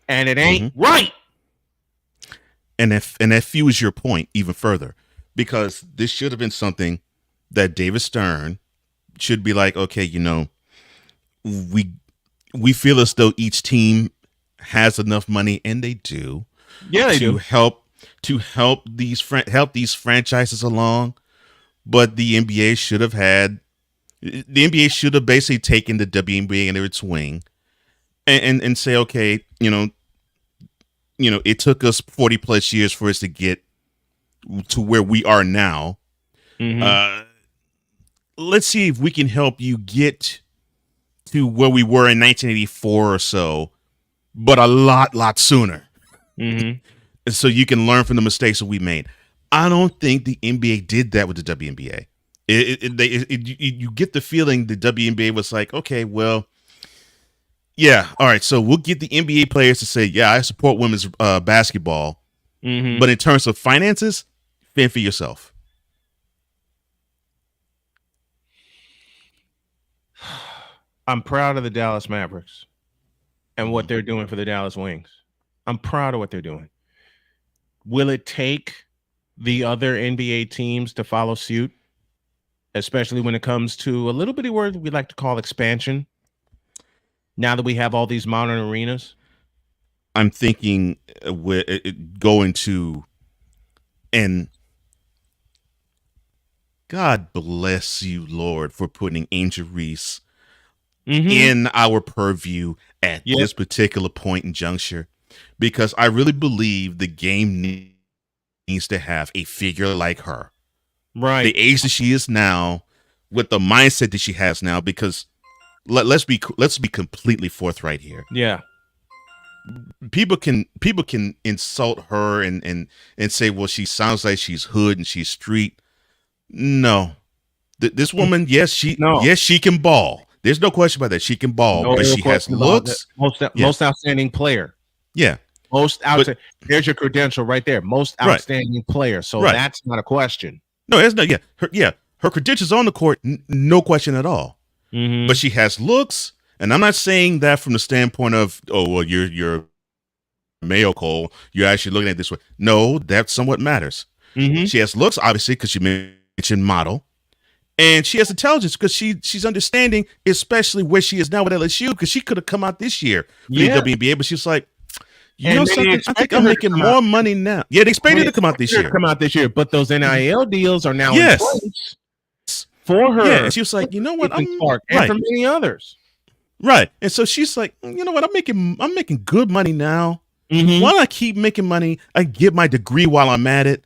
and it ain't right. And that fuels your point even further, because this should have been something that David Stern should be like, okay, we feel as though each team has enough money, and they do. Yeah, they do. help these franchises along, but the NBA should have basically taken the WNBA under its wing and say, okay, it took us 40 plus years for us to get to where we are now. Let's see if we can help you get to where we were in 1984 or so, but a lot sooner. So you can learn from the mistakes that we made. I don't think the NBA did that with the WNBA. You get the feeling the WNBA was like, okay, well, yeah, all right, so we'll get the NBA players to say, yeah, I support women's basketball, but in terms of finances, fend for yourself. I'm proud of the Dallas Mavericks and what they're doing for the Dallas Wings. I'm proud of what they're doing. Will it take the other NBA teams to follow suit, especially when it comes to a little bitty word we like to call expansion, now that we have all these modern arenas? I'm thinking going to, and God bless you, Lord, for putting Angel Reese in our purview at this particular point in juncture, because I really believe the game needs to have a figure like her. Right. The age that she is now, with the mindset that she has now, because let's be completely forthright here. Yeah. People can insult her and say, well, she sounds like she's hood and she's street. No. This woman, yes, she can ball. There's no question about that. She can ball, but she has looks. Most outstanding player. Yeah. There's your credential right there. Most outstanding player. So that's not a question. No, it's not. Yeah. Her credentials on the court, no question at all. But she has looks, and I'm not saying that from the standpoint of, oh, well, you're male, Cole. You're actually looking at it this way. No, that somewhat matters. She has looks, obviously, because you mentioned model. And she has intelligence because she's understanding, especially where she is now with LSU, because she could have come out this year for the WNBA, but she's like, you know something? I think I'm making more money now. Yeah, they expected her to come out this year. But those NIL deals are now in place. for her. Yeah, and she was like, you know what, Clark, and for many others. Right. And so she's like, you know what, I'm making good money now. Mm-hmm. Why don't I keep making money? I can get my degree while I'm at it,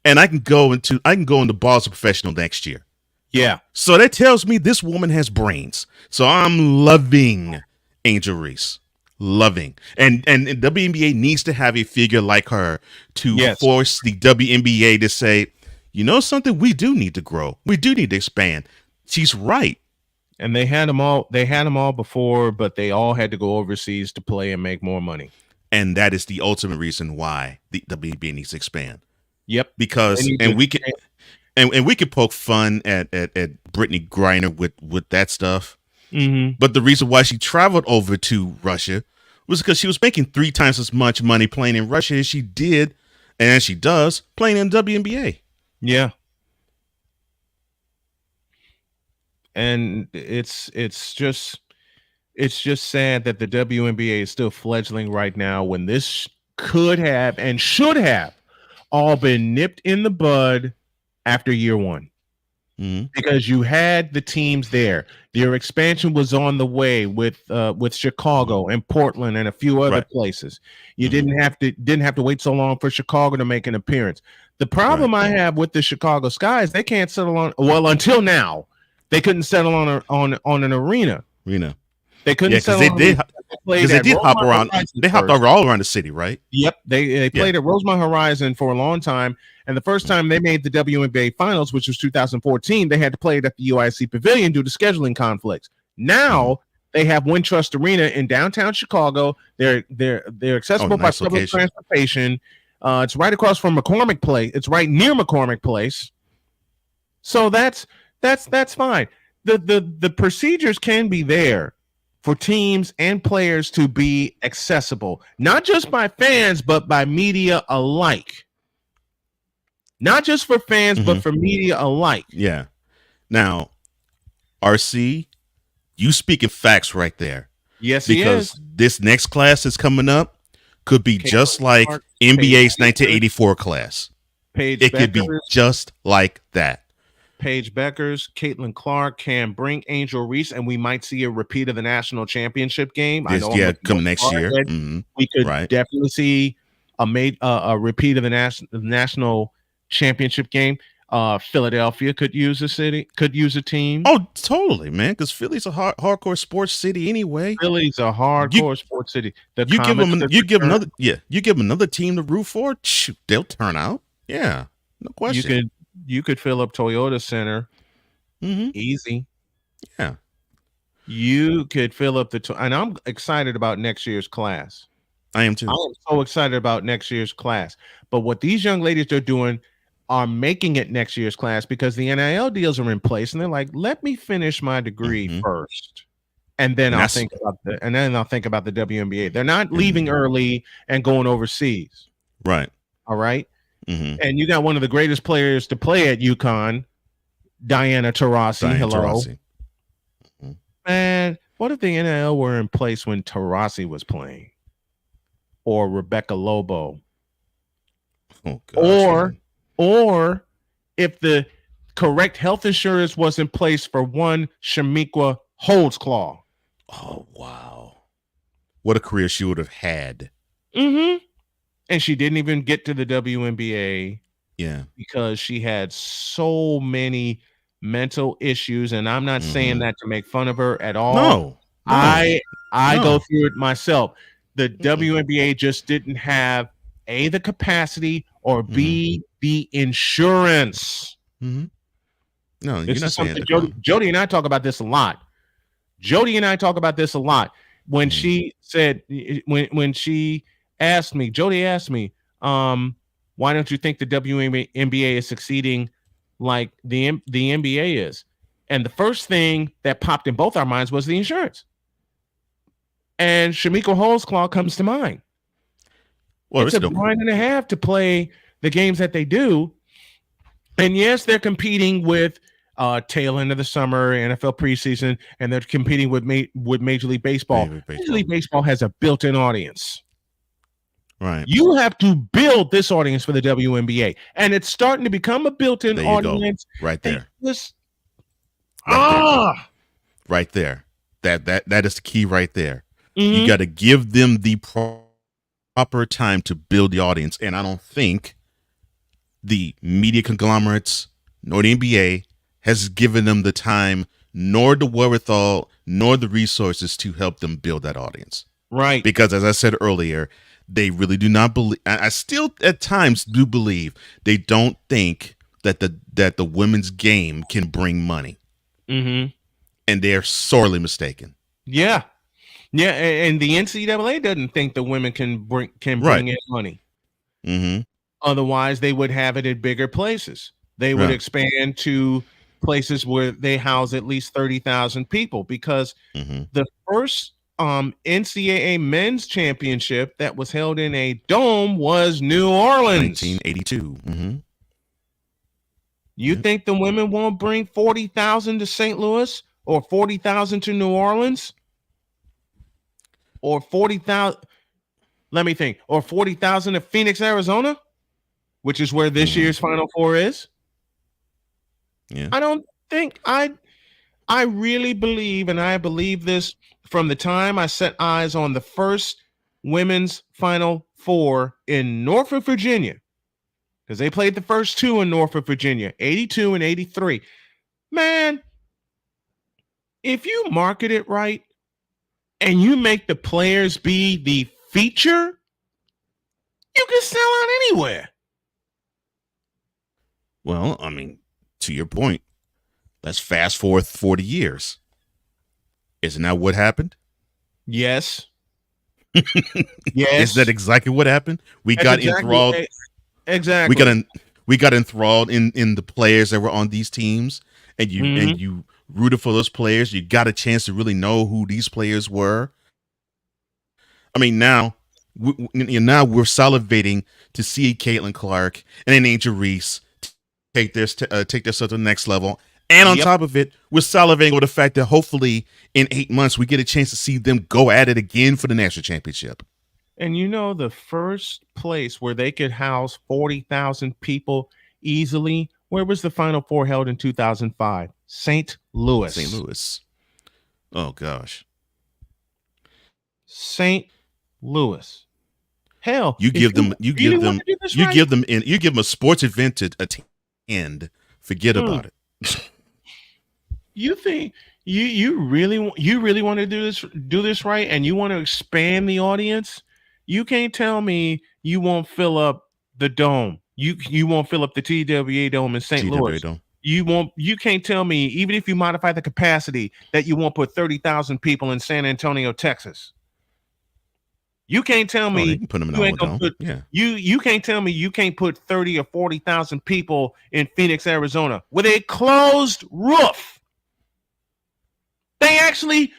and I can go into ball as a professional next year. Yeah. So that tells me this woman has brains. So I'm loving Angel Reese. Loving. And WNBA needs to have a figure like her to force the WNBA to say, you know something, we do need to grow. We do need to expand. She's right. And they had them all before, but they all had to go overseas to play and make more money. And that is the ultimate reason why the WNBA needs to expand. Yep. Because we could poke fun at Brittany Griner with that stuff. Mm-hmm. But the reason why she traveled over to Russia was because she was making 3 times as much money playing in Russia as she did, and as she does, playing in WNBA. Yeah. And it's just sad that the WNBA is still fledgling right now when this could have and should have all been nipped in the bud after year 1. Mm-hmm. Because you had the teams there. Your expansion was on the way with Chicago and Portland and a few other places. You didn't have to wait so long for Chicago to make an appearance. The problem I have with the Chicago Sky is they can't settle on. Well, until now, they couldn't settle on an arena. They couldn't settle. Because they did hop around. They hopped all around the city, right? Yep. They played at Rosemont Horizon for a long time. And the first time they made the WNBA finals, which was 2014, they had to play it at the UIC Pavilion due to scheduling conflicts. Now they have Wintrust Arena in downtown Chicago. They're accessible by public transportation. It's right across from McCormick Place. It's right near McCormick Place. So that's fine. The procedures can be there for teams and players to be accessible, not just by fans, but by media alike. Not just for fans, but for media alike. Yeah. Now, RC, you speaking facts right there. Yes, because this next class that's coming up could be just like NBA's 1984 class. It could be just like that. Paige Beckers, Caitlin Clark can bring Angel Reese, and we might see a repeat of the national championship game. Come next year. We could definitely see a repeat of the national championship game. Philadelphia could use a team. Oh, totally, man. Because Philly's a hardcore sports city anyway. Philly's a hardcore sports city. You give them another team to root for. Shoot, they'll turn out. Yeah, no question. You could fill up Toyota Center. Easy. Yeah. You could fill up and I'm excited about next year's class. I am too. I am so excited about next year's class. But what these young ladies are doing are making it next year's class because the NIL deals are in place, and they're like, "Let me finish my degree first, and then I'll think about the WNBA." They're not leaving early and going overseas. Right. All right. And you got one of the greatest players to play at UConn, Diana Taurasi. Hello. Man, what if the NIL were in place when Taurasi was playing? Or Rebecca Lobo? Oh, gosh, or if the correct health insurance was in place for one Shamiqua Holdsclaw. Oh, wow. What a career she would have had. And she didn't even get to the WNBA. Yeah. Because she had so many mental issues. And I'm not saying that to make fun of her at all. No. I go through it myself. The WNBA just didn't have A, the capacity, or B, the insurance. No, this is something Jody and I talk about this a lot. Jody When she said, when she asked me, Jody asked me, why don't you think the WNBA is succeeding like the NBA is? And the first thing that popped in both our minds was the insurance. And Shamiqua Holdsclaw comes to mind. Well, it's a grind and a half to play the games that they do. And yes, they're competing with tail end of the summer, NFL preseason, and they're competing with Major League Baseball. Major League Baseball has a built-in audience. Right. You have to build this audience for the WNBA, and it's starting to become a built-in audience. Right there. Right there. That is the key right there. Mm-hmm. You got to give them the proper time to build the audience. And I don't think the media conglomerates nor the NBA has given them the time, nor the wherewithal, nor the resources to help them build that audience. Right. Because as I said earlier, they really do not believe. I still at times do believe they don't think that the women's game can bring money. Mm-hmm. And they're sorely mistaken. Yeah. Yeah, and the NCAA doesn't think the women can bring in money. Mm-hmm. Otherwise, they would have it at bigger places. They would expand to places where they house at least 30,000 people, because the first NCAA men's championship that was held in a dome was New Orleans. 1982. Mm-hmm. You think the women won't bring 40,000 to St. Louis or 40,000 to New Orleans? Or 40,000, let me think, or 40,000 to Phoenix, Arizona, which is where this year's Final Four is? Yeah. I don't think I really believe, and I believe this from the time I set eyes on the first women's Final Four in Norfolk, Virginia, because they played the first two in Norfolk, Virginia, 82 and 83. Man, if you market it right and you make the players be the feature, you can sell out anywhere. Well, I mean, to your point, let's fast forward 40 years. Isn't that what happened? Yes. Yes. Is that exactly what happened? We got enthralled. Exactly. We got enthralled in the players that were on these teams, and you rooted for those players. You got a chance to really know who these players were. I mean, now we're salivating to see Caitlin Clark and an Angel Reese take their stuff to the next level. And on top of it, we're salivating with the fact that hopefully in 8 months we get a chance to see them go at it again for the national championship. And you know, the first place where they could house 40,000 people easily, where was the Final Four held in 2005? St. Louis. St. Louis. Oh gosh. St. Louis. Hell, you give them a sports event to attend. Forget about it. You think you really want to do this right, and you want to expand the audience? You can't tell me you won't fill up the dome. You won't fill up the TWA dome in St. Louis. Dome. You can't tell me, even if you modify the capacity, that you won't put 30,000 people in San Antonio, Texas. You can't tell me you put them in you can't tell me you can't put 30 or 40,000 people in Phoenix, Arizona with a closed roof. They actually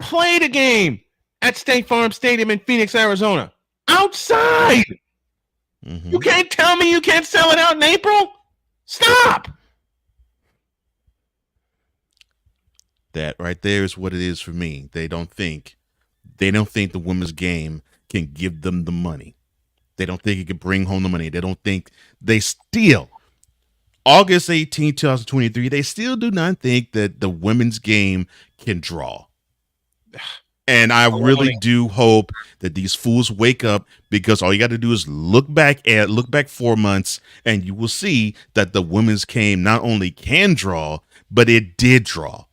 played a game at State Farm Stadium in Phoenix, Arizona. Outside. You can't tell me you can't sell it out in April? Stop. That right there is what it is for me. They don't think the women's game can give them the money. They don't think it can bring home the money. They don't think they still, August 18, 2023, they still do not think that the women's game can draw. And I really do hope that these fools wake up, because all you got to do is look back 4 months and you will see that the women's game not only can draw, but it did draw.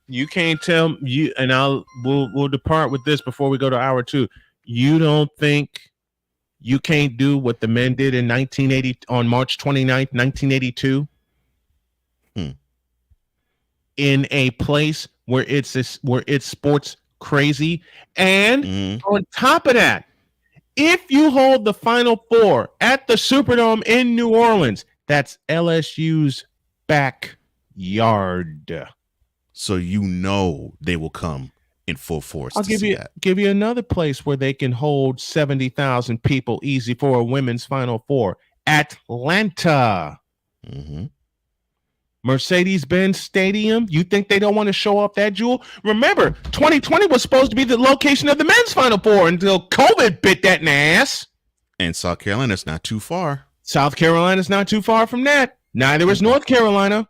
You can't tell you, and we'll depart with this before we go to hour 2. You don't think you can't do what the men did in 1980 on March 29th, 1982? In a place where it's sports crazy. And on top of that, if you hold the Final Four at the Superdome in New Orleans, that's LSU's backyard. So you know they will come in full force. I'll give you another place where they can hold 70,000 people easy for a women's Final Four. Atlanta. Mercedes-Benz Stadium. You think they don't want to show off that jewel? Remember, 2020 was supposed to be the location of the men's Final Four until COVID bit that in the ass. And South Carolina's not too far. South Carolina's not too far from that. Neither is North Carolina.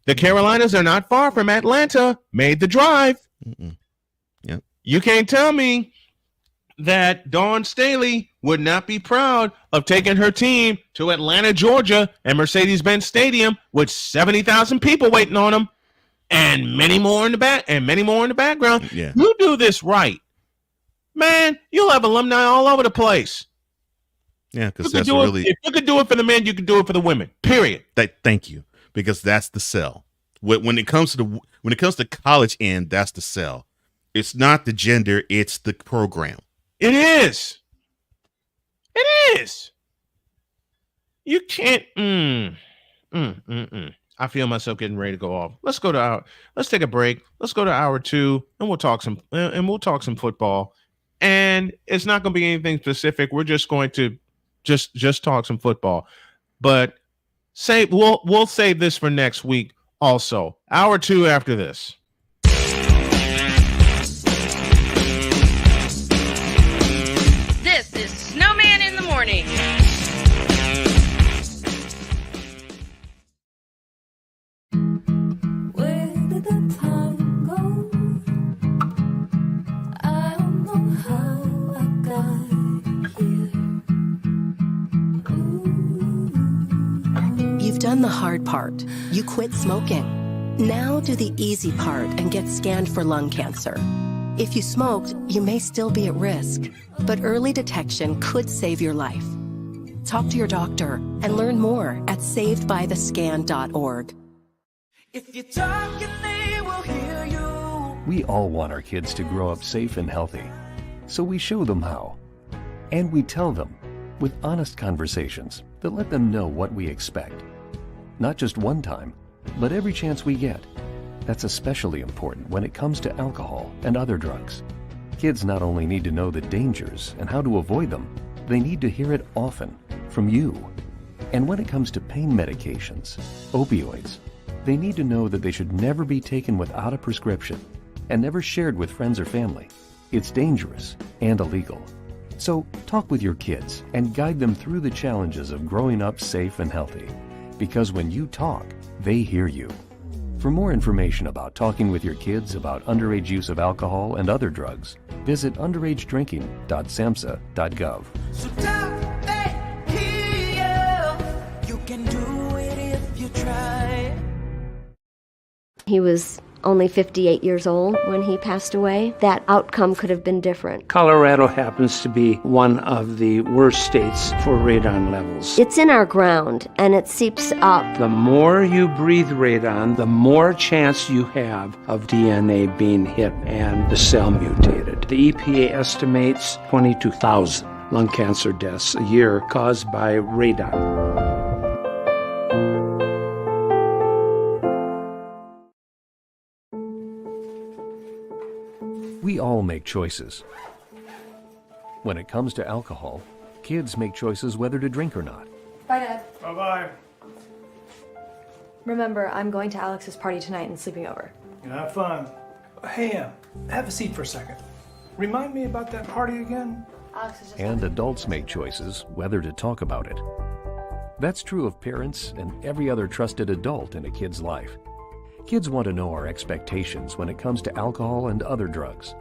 The Carolinas are not far from Atlanta. Made the drive. Yep. You can't tell me that Dawn Staley would not be proud of taking her team to Atlanta, Georgia, and Mercedes-Benz Stadium with 70,000 people waiting on them, and many more in the background. Yeah. You do this right, man. You'll have alumni all over the place. Yeah, because If you could do it for the men, you can do it for the women. Period. Thank you, because that's the sell. When it comes to college end, that's the sell. It's not the gender; it's the program. It is. It is. You can't. I feel myself getting ready to go off. Let's take a break. Let's go to hour 2, and we'll talk some football. And it's not going to be anything specific. We're just going to just talk some football. But we'll save this for next week. Also, hour 2 after this. This is Snowman in the morning. Where did the time go? I don't know how I got here. You've done the hard part. You quit smoking. Now do the easy part and get scanned for lung cancer. If you smoked, you may still be at risk, but early detection could save your life. Talk to your doctor and learn more at savedbythescan.org. If you talk, they will hear you. We all want our kids to grow up safe and healthy, so we show them how. And we tell them with honest conversations that let them know what we expect. Not just one time, but every chance we get. That's especially important when it comes to alcohol and other drugs. Kids not only need to know the dangers and how to avoid them, they need to hear it often from you. And when it comes to pain medications, opioids, they need to know that they should never be taken without a prescription and never shared with friends or family. It's dangerous and illegal. So talk with your kids and guide them through the challenges of growing up safe and healthy. Because when you talk, they hear you. For more information about talking with your kids about underage use of alcohol and other drugs, visit underagedrinking.samhsa.gov. So talk, they hear you. You can do it if you try. He was only 58 years old when he passed away. That outcome could have been different. Colorado happens to be one of the worst states for radon levels. It's in our ground, and it seeps up. The more you breathe radon, the more chance you have of DNA being hit and the cell mutated. The EPA estimates 22,000 lung cancer deaths a year caused by radon. We all make choices. When it comes to alcohol, kids make choices whether to drink or not. Bye, Dad. Bye-bye. Remember, I'm going to Alex's party tonight and sleeping over. Have fun. Hey, have a seat for a second. Remind me about that party again? Alex is just... And adults make choices whether to talk about it. That's true of parents and every other trusted adult in a kid's life. Kids want to know our expectations when it comes to alcohol and other drugs.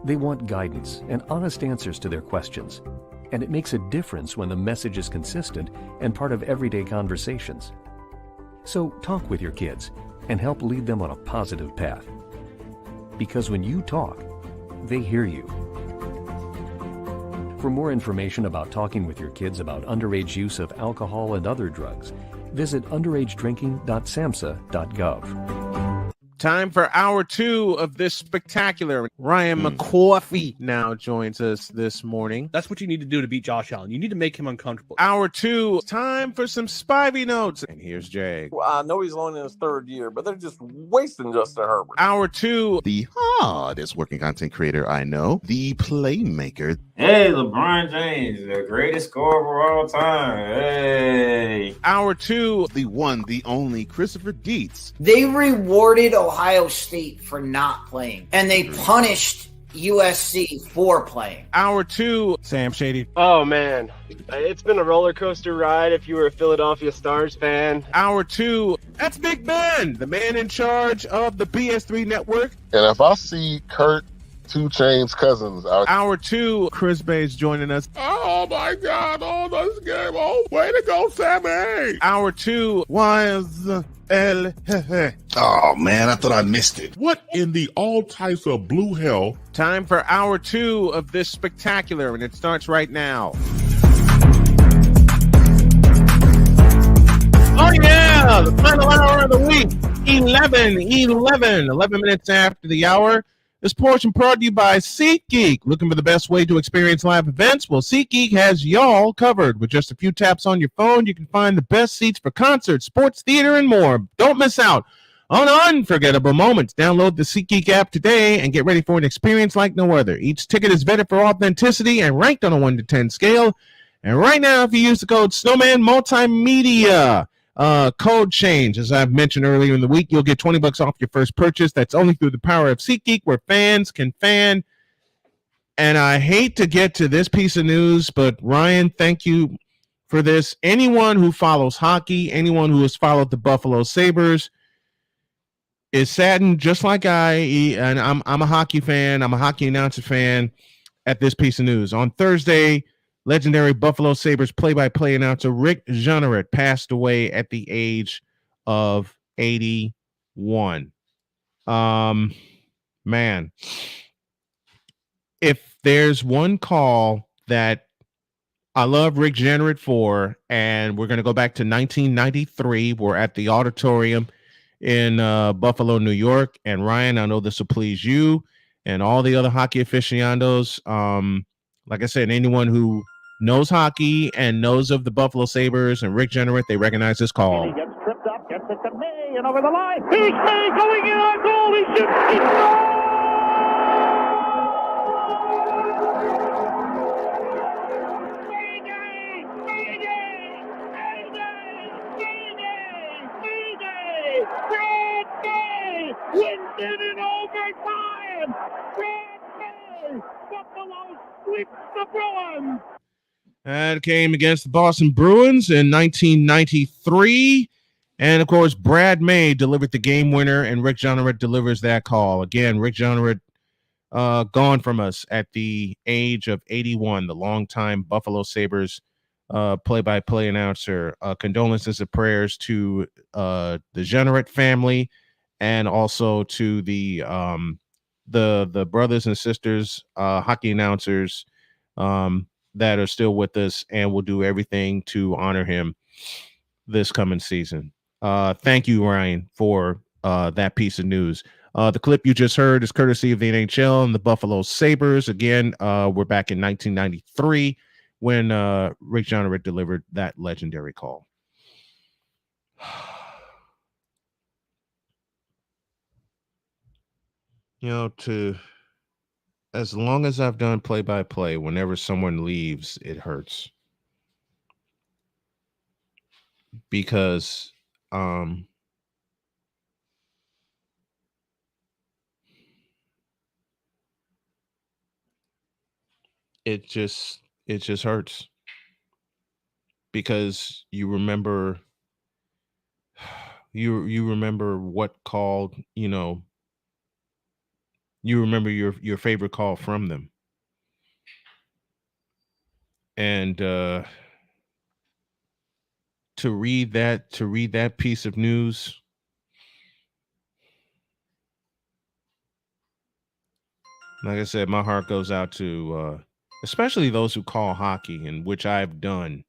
They want guidance and honest answers to their questions. And it makes a difference when the message is consistent and part of everyday conversations. So talk with your kids and help lead them on a positive path. Because when you talk, they hear you. For more information about talking with your kids about underage use of alcohol and other drugs, visit underagedrinking.samhsa.gov. Time for hour 2 of this spectacular. Ryan McCoffey now joins us this morning. That's what you need to do to beat Josh Allen. You need to make him uncomfortable. Hour 2, time for some Spivey notes. And here's Jay. Well, I know he's only in his 3rd year, but they're just wasting Justin Herbert. Hour 2, the hardest working content creator I know, the playmaker. Hey, LeBron James, the greatest scorer of all time. Hey. Hour 2, the one, the only Christopher Dietz. They rewarded Ohio State for not playing, and they punished USC foreplay. Hour 2, Sam Shady. Oh man, it's been a roller coaster ride if you were a Philadelphia Stars fan. Hour 2, that's Big Ben, the man in charge of the BS3 network. And if I see Kurt 2 Chainz Cousins out. Hour 2, Chris Bay's joining us. Oh my God! Oh, this game! Oh, way to go, Sammy! Hour 2, Wize El Jefe. Oh man, I thought I missed it. What in the all types of blue hell? Time for hour 2 of this spectacular, and it starts right now. Oh yeah, the final hour of the week. 11 minutes after the hour. This portion brought to you by SeatGeek. Looking for the best way to experience live events? Well, SeatGeek has y'all covered. With just a few taps on your phone, you can find the best seats for concerts, sports, theater, and more. Don't miss out on unforgettable moments. Download the SeatGeek app today and get ready for an experience like no other. Each ticket is vetted for authenticity and ranked on a 1 to 10 scale. And right now, if you use the code Snowman Multimedia, code change, as I've mentioned earlier in the week, you'll get $20 off your first purchase. That's only through the power of SeatGeek, where fans can fan. And I hate to get to this piece of news, but Ryan, thank you for this. Anyone who follows hockey, anyone who has followed the Buffalo Sabres, is saddened just like and I'm a hockey fan. I'm a hockey announcer fan at this piece of news. On Thursday, legendary Buffalo Sabres play-by-play announcer Rick Jeanneret passed away at the age of 81. Man, if there's one call that I love Rick Jeanneret for, and we're going to go back to 1993, we're at the auditorium in Buffalo, New York. And Ryan, I know this will please you and all the other hockey aficionados. Like I said, anyone who knows hockey and knows of the Buffalo Sabres and Rick Jeanneret, they recognize this call. He gets tripped up, gets it to May, and over the line. He's May going in on goal. He shoots. He scores! Brad May wins it in overtime. Brad May, Buffalo sweeps the Bruins. That came against the Boston Bruins in 1993. And, of course, Brad May delivered the game winner, and Rick Jeanneret delivers that call. Again, Rick Jeanneret gone from us at the age of 81, the longtime Buffalo Sabres play-by-play announcer. Condolences and prayers to the Jeanneret family, and also to the brothers and sisters, hockey announcers, that are still with us, and will do everything to honor him this coming season. Thank you, Ryan, for that piece of news. The clip you just heard is courtesy of the NHL and the Buffalo Sabres. Again, we're back in 1993 when Rick Jeanneret delivered that legendary call. You know, as long as I've done play-by-play, whenever someone leaves, it hurts. Because it just hurts. Because you remember what call, you remember your favorite call from them. And to read that piece of news, like I said, my heart goes out to especially those who call hockey, and which I've done.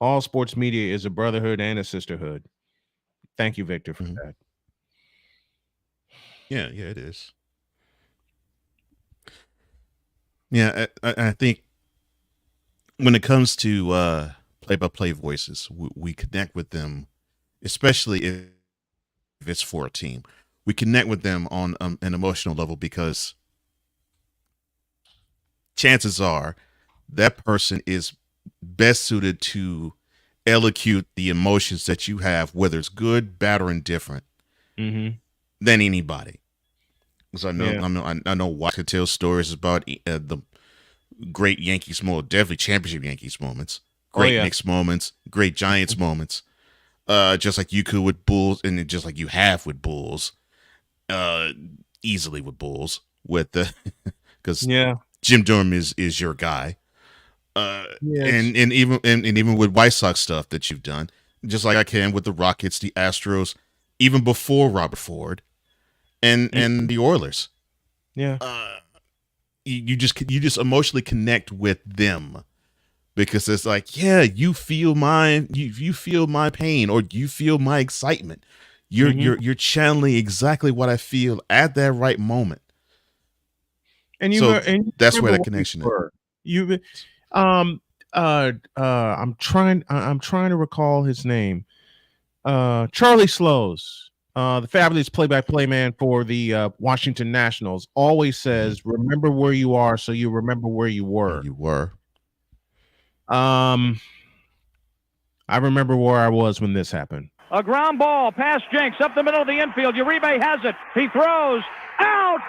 All sports media is a brotherhood and a sisterhood. Thank you, Victor, for that. Yeah, it is. Yeah, I think when it comes to play-by-play voices, we connect with them, especially if it's for a team. We connect with them on an emotional level because chances are that person is best suited to elocute the emotions that you have, whether it's good, bad, or indifferent, than anybody. Because I know Wize could tell stories about the great Yankees moments, definitely championship Yankees moments, great Knicks moments, great Giants moments. Just like you could with Bulls, and just like you have with Bulls, easily with Bulls, with the because Jim Durham is your guy, and even with White Sox stuff that you've done, just like I can with the Rockets, the Astros, even before Robert Ford, and the Oilers. Yeah, you just emotionally connect with them. Because it's like, you feel my pain, or you feel my excitement. You're channeling exactly what I feel at that right moment. And that's where the connection is. I'm trying to recall his name. Charlie Slows, the fabulous play-by-play man for the Washington Nationals, always says, "Remember where you are, so you remember where you were." I remember where I was when this happened. A ground ball past Jenks up the middle of the infield. Uribe has it. He throws. Out!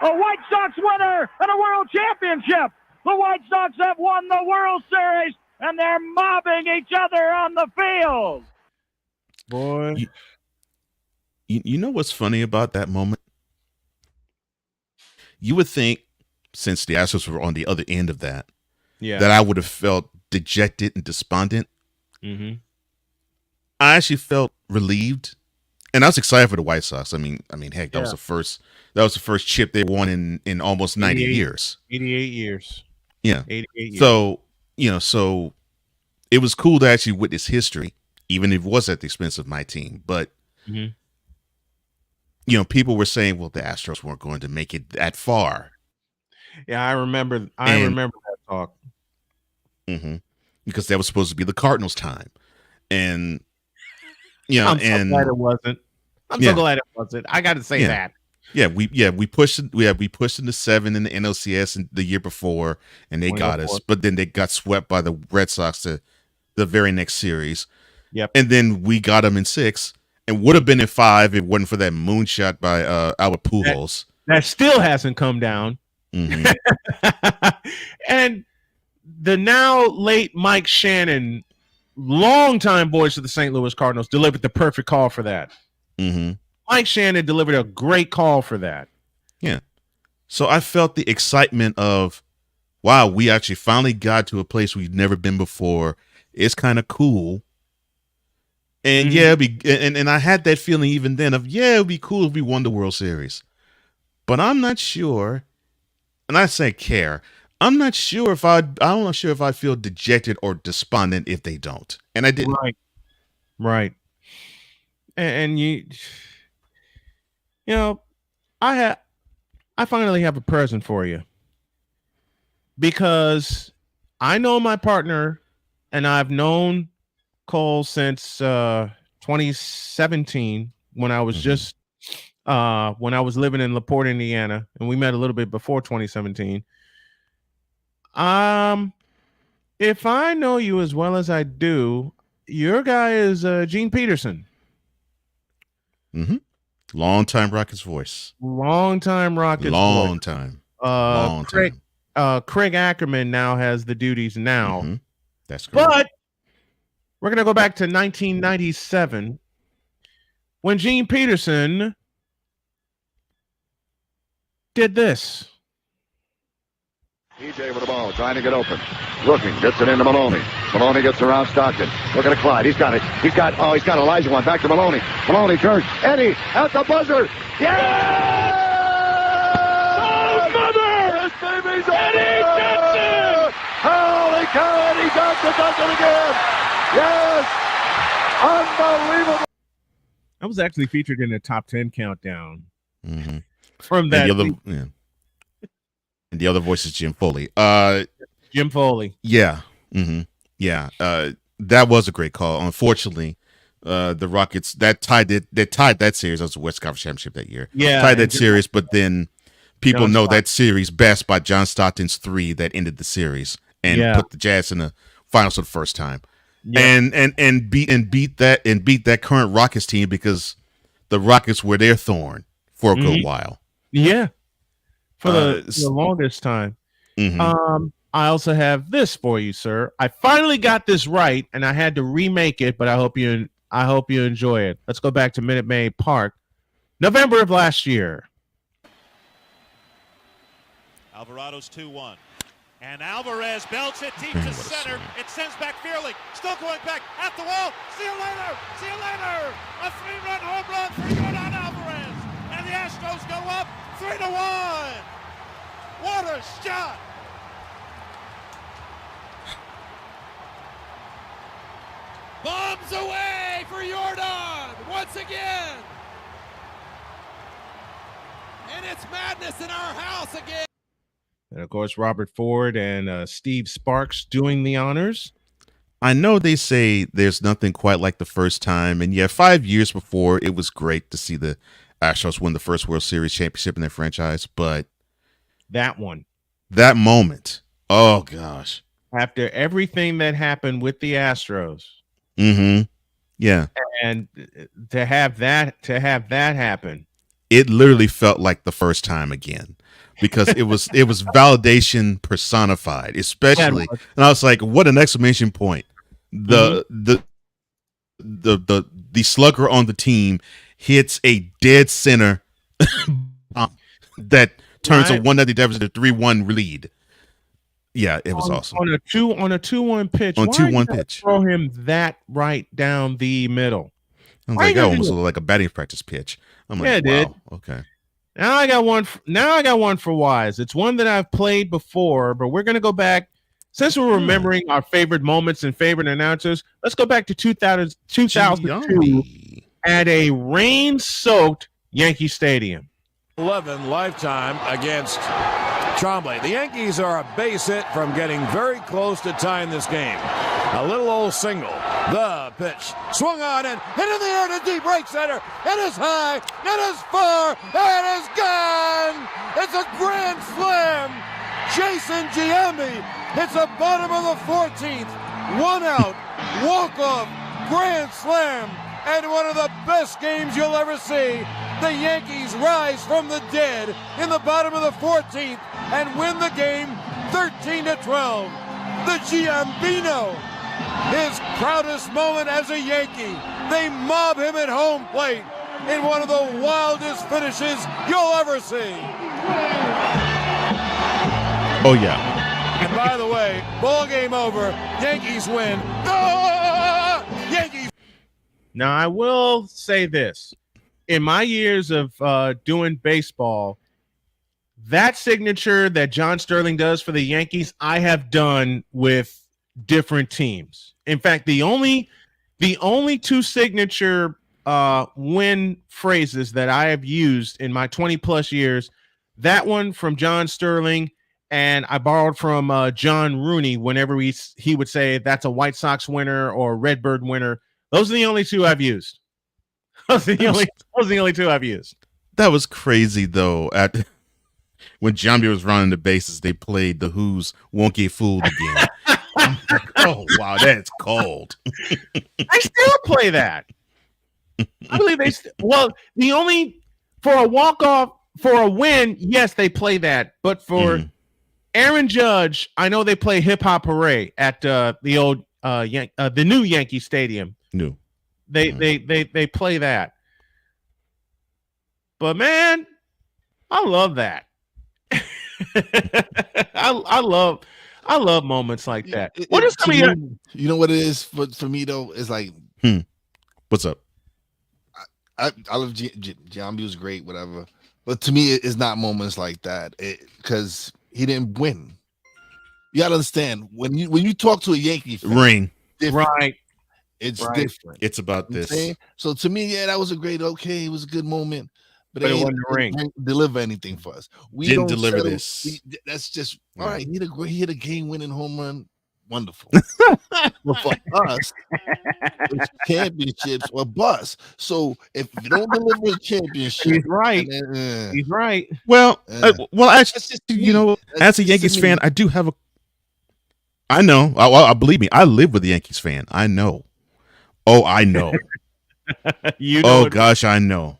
A White Sox winner and a world championship. The White Sox have won the World Series, and they're mobbing each other on the field. Boy. You know what's funny about that moment? You would think, since the Astros were on the other end of that, that I would have felt dejected and despondent. Mm-hmm. I actually felt relieved, and I was excited for the White Sox. I mean, heck, that was the first chip they won in almost 90 years. 88 years. Yeah. 88 years. So it was cool to actually witness history, even if it was at the expense of my team. But people were saying, well, the Astros weren't going to make it that far. Yeah, I remember that talk. Mm-hmm. Because that was supposed to be the Cardinals' time, and I'm so glad it wasn't. So glad it wasn't. I got to say that. Yeah, we pushed into 7 in the NLCS in the year before, and they got us. But then they got swept by the Red Sox to the very next series. Yep. And then we got them in 6, and would have been in 5 if it wasn't for that moonshot by Albert Pujols. That still hasn't come down. Mm-hmm. And the now late Mike Shannon, longtime voice of the St. Louis Cardinals, delivered the perfect call for that. Mm-hmm. Mike Shannon delivered a great call for that. Yeah. So I felt the excitement of, wow, we actually finally got to a place we've never been before. It's kind of cool. And and I had that feeling even then of, it'd be cool if we won the World Series. But I'm not sure, and I say care, I'm not sure if I feel dejected or despondent if they don't. And I didn't. Right. And I finally have a present for you, because I know my partner, and I've known Cole since 2017, when I was when I was living in LaPorte, Indiana, and we met a little bit before 2017. If I know you as well as I do, your guy is Gene Peterson. Mm-hmm. Long time Rockets voice. Long time Rockets Long voice. time. Craig Ackerman now has the duties now. Mm-hmm. That's correct. But we're gonna go back to 1997, when Gene Peterson did this. EJ with the ball, trying to get open. Looking, gets it into Maloney. Maloney gets around Stockton. Looking at Clyde. He's got it. He's got Elijah one. Back to Maloney. Maloney turns. Eddie at the buzzer. Yeah! Oh, mother! This baby's Eddie Johnson! Holy cow, Eddie Johnson does it again! Yes! Unbelievable! I was actually featured in the top 10 countdown. Mm-hmm. From that. And the other voice is Jim Foley. Jim Foley. Yeah. Mm-hmm. Yeah. That was a great call. Unfortunately, the Rockets tied that series. That was the West Conference Championship that year. Yeah. Tied that series, but then people know that series best by John Stockton's 3 that ended the series and put the Jazz in the finals for the first time. Yeah. And beat that current Rockets team, because the Rockets were their thorn for a good while. Yeah, for the longest time. I also have this for you, sir. I finally got this right, and I had to remake it, but I hope you enjoy it. Let's go back to Minute Maid Park, November of last year. Alvarado's 2-1. And Alvarez belts it deep to center. It sends back Fearley. Still going back at the wall. See you later. See you later. A 3-run home run for Yordan Alvarez. And the Astros go up 3-1. What a shot. Bombs away for Yordan once again. And it's madness in our house again. And of course, Robert Ford and Steve Sparks doing the honors. I know they say there's nothing quite like the first time. And yeah, 5 years before, it was great to see the Astros win the first World Series championship in their franchise. But that moment, oh gosh. After everything that happened with the Astros. Yeah. And to have that happen. It literally felt like the first time again. Because it was validation personified, especially, and I was like, "What an exclamation point!" The slugger on the team hits a dead center that turns a 1-0 deficit to 3-1 lead. Yeah, it was awesome on a 2-1 pitch. On 2-1 pitch, throw him that right down the middle. I was like, that almost looked like a batting practice pitch. I'm like, wow, okay. Now I got one for Wize. It's one that I've played before, but we're gonna go back. Since we're remembering our favorite moments and favorite announcers, let's go back to 2002 at a rain-soaked Yankee Stadium. 11 lifetime against Trombley. The Yankees are a base hit from getting very close to tying this game. A little old single. The pitch swung on and hit in the air to deep right center. It is high. It is far. It is gone. It's a grand slam. Jason Giambi hits the bottom of the 14th. 1 out. Walk off. Grand slam. And one of the best games you'll ever see. The Yankees rise from the dead in the bottom of the 14th and win the game 13-12. The Giambino, his proudest moment as a Yankee. They mob him at home plate in one of the wildest finishes you'll ever see. Oh, yeah. And by the way, ball game over. Yankees win. Ah! Yankees. Now, I will say this. In my years of doing baseball, that signature that John Sterling does for the Yankees, I have done with different teams. In fact, the only two signature win phrases that I have used in my 20-plus years, that one from John Sterling, and I borrowed from John Rooney whenever he would say that's a White Sox winner or a Redbird winner. Those are the only two I've used. Those are the only two I've used. That was crazy, though. When Giambi was running the bases, they played the Who's "Won't Get Fooled Again." Oh, wow, that's cold. I still play that. I believe the only for a walk-off, for a win, yes, they play that. But for Aaron Judge, I know they play Hip Hop Hooray at the new Yankee Stadium. New. They play that. But man, I love that. I love moments like that. What is some of your... You know what it is for me though? It's like, what's up? I love Giambi was great, whatever. But to me, it's not moments like that because he didn't win. You gotta understand when you talk to a Yankee fan, Rain, right? It's different. It's about this. So to me, yeah, that was a great. Okay, it was a good moment, but it they wasn't a ring. Didn't deliver anything for us. We didn't don't deliver settle. this. That's just all right. He hit a game-winning home run. Wonderful. Well, for us, it's championships or bust. So if you don't deliver a championship, he's right. He's right. Well, actually, you know, as a Yankees fan, I do have a. I know. I believe me. I live with a Yankees fan. I know. Oh, I know. You know. Oh gosh, I know.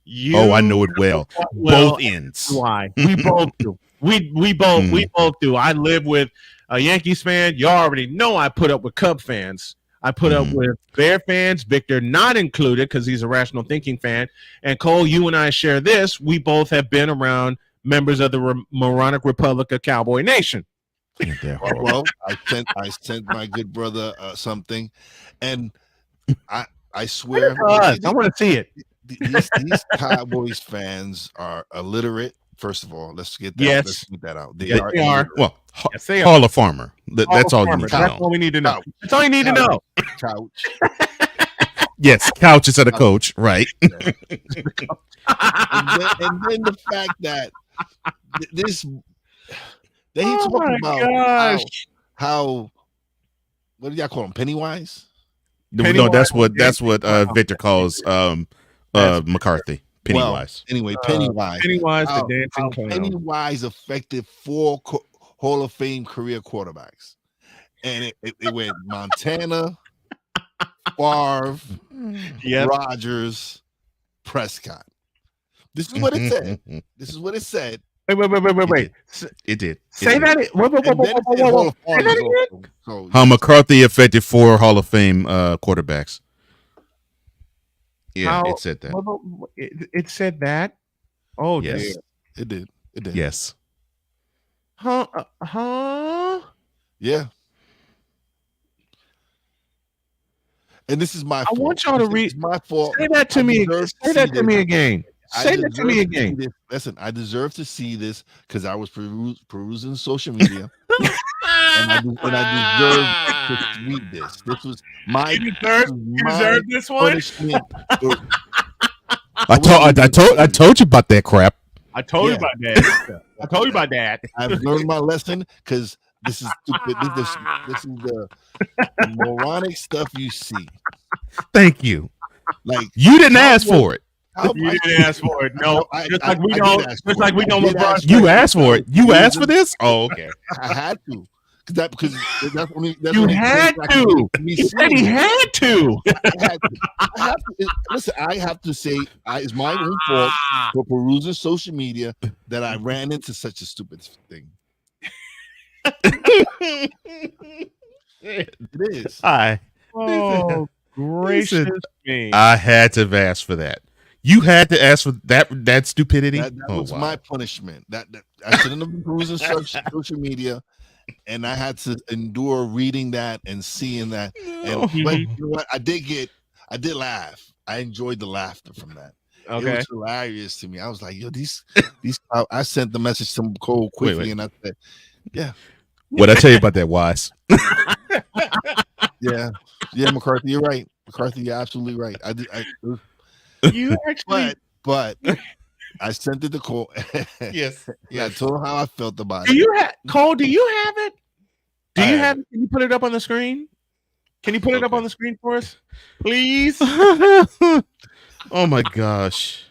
I know it well. Both ends. Why? We both do. We both do. I live with a Yankees fan. You already know I put up with Cub fans. I put up with Bear fans, Victor not included because he's a rational thinking fan. And Cole, you and I share this. We both have been around members of the Moronic Republic of Cowboy Nation. Well, I sent my good brother something, and I swear I want to see it. These Cowboys fans are illiterate. First of all, let's get that. Yes. Let's get that out. They are. Well, yes, they are. Hall of Farmer. That's all you need to know. That's all we need to know. That's all you need to know. Couch. Yes, couch instead of coach, right? and then the fact that this they talking about how what do y'all call them? Pennywise? No, that's what Victor calls McCarthy. Pennywise. Well, anyway, Pennywise. The dancing clown. Pennywise affected 4 Hall of Fame career quarterbacks, and it went Montana, Favre, Rodgers, Prescott. This is what it said. This is what it said. Wait. It did. Say that. Say that again. How McCarthy affected 4 Hall of Fame quarterbacks. Yeah, it said that. It said that. Oh, yes, it did. It did. Yes. Huh? Yeah. And this is my fault. I want y'all to read. My fault. Say that to me. Say that to me again. Say that to me again. Listen, I deserve to see this because I was perusing social media, and I deserve to read this. This was my. You deserve this one. I told you about that crap. I told you about that. I told you about that. I've learned my lesson because this is stupid. This is the moronic stuff you see. Thank you. Like you didn't ask for it. You didn't ask for it. No, just like we don't. Just like we don't. You asked for it. You asked for this. Oh, okay. I had to. Because that's only. You had to. He said he had to. I have to. Listen, I have to say, it's my own fault for perusing social media that I ran into such a stupid thing. It is. Oh, gracious me! I had to ask for that. You had to ask for that stupidity. That was my punishment. That I shouldn't have been perusing social media. And I had to endure reading that and seeing that. But you know what? I did laugh. I enjoyed the laughter from that. Okay. It was hilarious to me. I was like, yo, these I sent the message to Cole quickly and I said, yeah. What'd I tell you about that, Wize? Yeah, McCarthy, you're right. McCarthy, you're absolutely right. You actually but I sent it to Cole. Yes. I told him how I felt about it. Do you have Cole? Do you have it? Do you have it? Can you put it up on the screen? Can you put it up on the screen for us, please? Oh my gosh!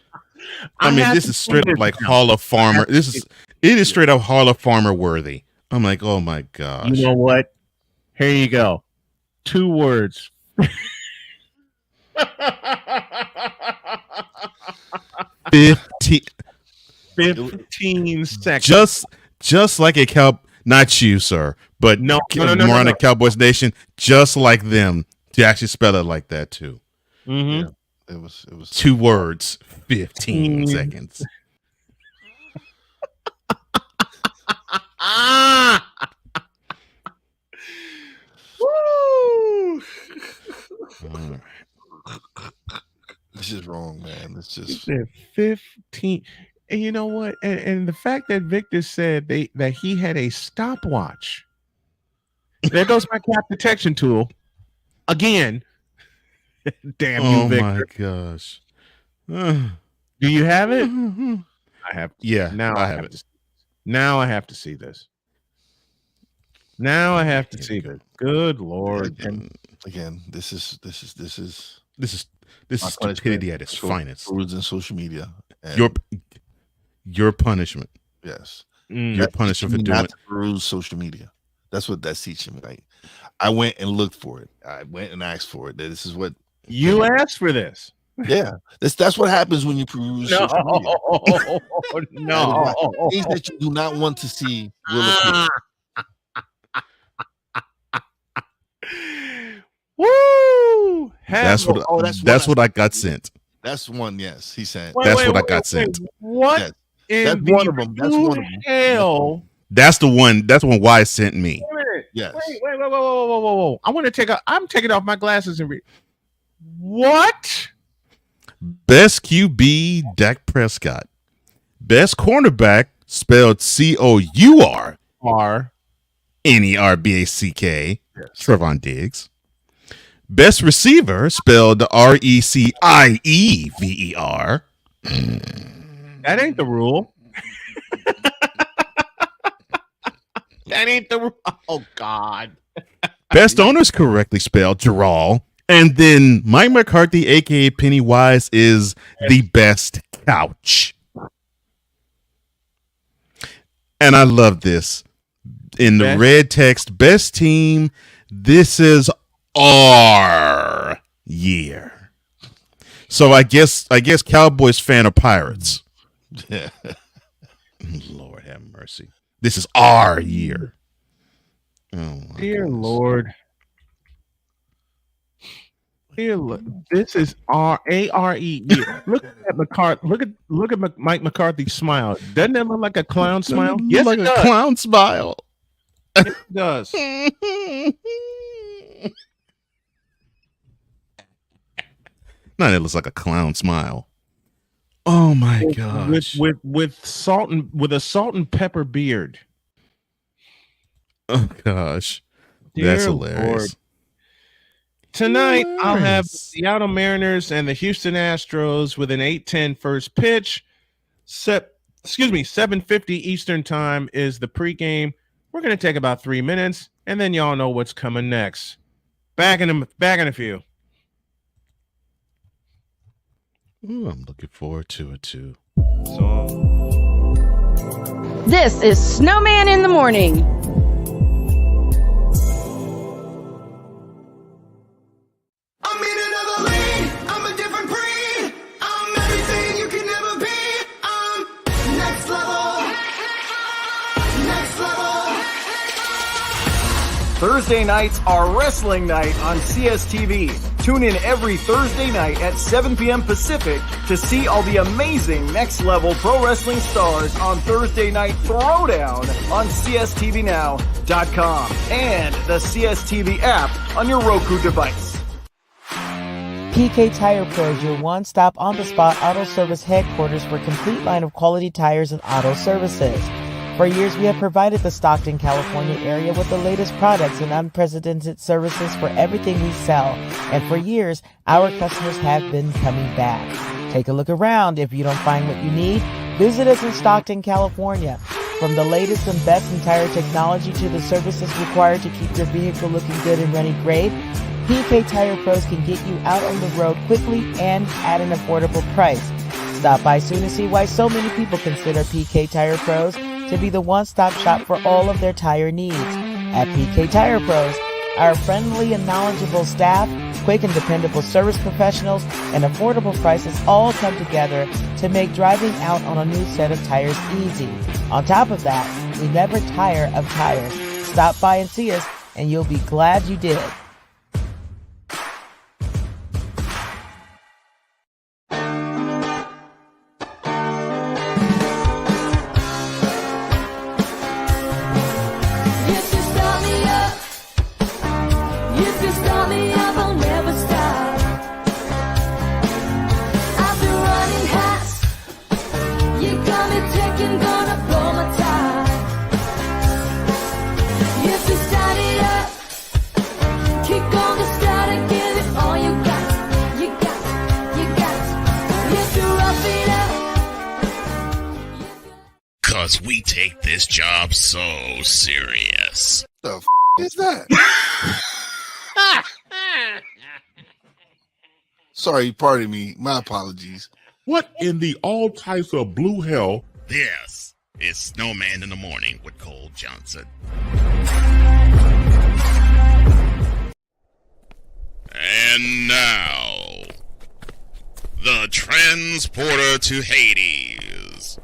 I mean, this is straight up like Hall of Farmer. It is straight up Hall of Farmer worthy. I'm like, oh my gosh! You know what? Here you go. 2 words. 15 seconds. Just like a not you, sir, but no. Moronic Cowboys Nation, just like them to actually spell it like that too. Mm-hmm. Yeah, it was 2 words, 15 seconds. Woo! This is wrong, man. It's just 15. And you know what? And the fact that Victor said that he had a stopwatch. There goes my cap detection tool. Again. Damn you, Victor. Oh my gosh. Do you have it? I have. Yeah. Now I have it. Now I have to see this. Now I have to see this. Good Lord. And again, this is stupidity at its finest. Perusing social media. Your punishment. Yes. Your punishment for doing not to peruse social media. That's what that's teaching me. Like, I went and looked for it. I went and asked for it. This is what you asked for this. Yeah, that's what happens when you peruse social media. No. Things that you do not want to see will appear. Woo! That's what I got sent. That's one. Yes, he said. That's what I got sent. What? Yes. That's one of them. That's one of them. Hell. That's the one. That's one Wize sent me. Yes. Wait, whoa. I'm taking off my glasses and read. What? Best QB, Dak Prescott. Best cornerback, spelled COUR. NERBACK. Trevon Diggs. Best receiver, spelled RECIEVER. That ain't the rule. That ain't the rule. Oh, God. Best owners correctly spelled Gerald. And then Mike McCarthy, a.k.a. Pennywise, is the best couch. And I love this. In the red text, best team, this is our year. So I guess Cowboys fan are Pirates. Lord have mercy. This is our year. Oh, dear Lord. This is R-A-R-E. Look at McCarthy. Look at Mike McCarthy's smile. Doesn't that look like a clown smile? Yes, like a clown smile. It does. No, it looks like a clown smile. Oh my gosh! With a salt and pepper beard. Oh gosh, that's hilarious. Lord. Tonight, I'll have the Seattle Mariners and the Houston Astros with an 8:10 first pitch. 7:50 Eastern time is the pregame. We're going to take about 3 minutes, and then y'all know what's coming next. Back in a few. Ooh, I'm looking forward to it too. This is Snowman in the Morning. Thursday nights are wrestling night on CSTV. Tune in every Thursday night at 7 p.m. Pacific to see all the amazing Next Level Pro Wrestling stars on Thursday Night Throwdown on CSTVNow.com and the CSTV app on your Roku device. PK Tire Pro is your one-stop on-the-spot auto service headquarters for a complete line of quality tires and auto services. For years, we have provided the Stockton, California area with the latest products and unprecedented services for everything we sell. And for years, our customers have been coming back. Take a look around. If you don't find what you need, visit us in Stockton, California. From the latest and best in tire technology to the services required to keep your vehicle looking good and running great, PK Tire Pros can get you out on the road quickly and at an affordable price. Stop by soon to see why so many people consider PK Tire Pros to be the one-stop shop for all of their tire needs. At PK Tire Pros, our friendly and knowledgeable staff, quick and dependable service professionals, and affordable prices all come together to make driving out on a new set of tires easy. On top of that, we never tire of tires. Stop by and see us, and you'll be glad you did. We take this job so serious. The f*** is that? Sorry, pardon me. My apologies. What in the all types of blue hell? This is Snowman in the Morning with Cole Johnson. And now, the transporter to Hades,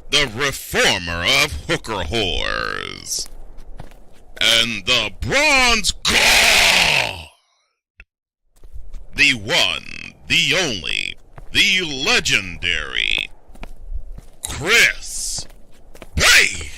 the reformer of hooker whores, and the bronze god, the one, the only, the legendary Chris Bay.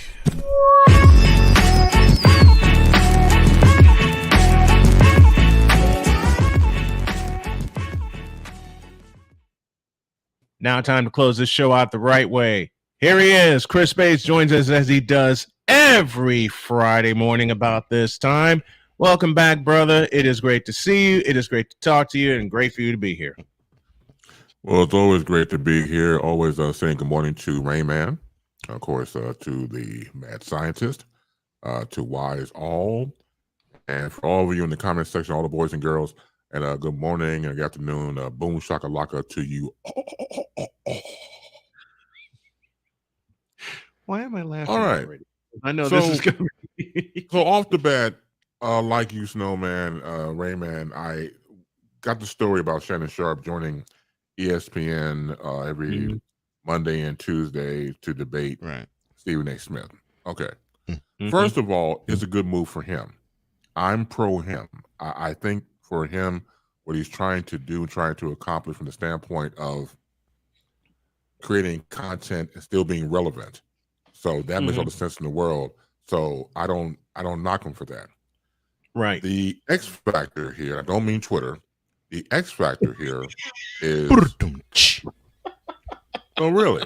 Now time to close this show out the right way. Here he is. Chris Bates joins us as he does every Friday morning about this time. Welcome back, brother. It is great to see you. It is great to talk to you and great for you to be here. Well, it's always great to be here. Always saying good morning to Rayman, of course, to the mad scientist, to Wize All, and for all of you in the comment section, all the boys and girls, and good morning and good afternoon, boom shakalaka to you. Why am I laughing? All right. Already? I know this is going to be. So off the bat, like you, Snowman, Rayman, I got the story about Shannon Sharpe joining ESPN every Monday and Tuesday to debate Stephen A. Smith. Okay. First of all, it's a good move for him. I'm pro him. I think for him, what he's trying to do, trying to accomplish from the standpoint of creating content and still being relevant. So that makes all the sense in the world. So I don't knock him for that. Right. The X factor here, I don't mean Twitter. The X factor here is oh really?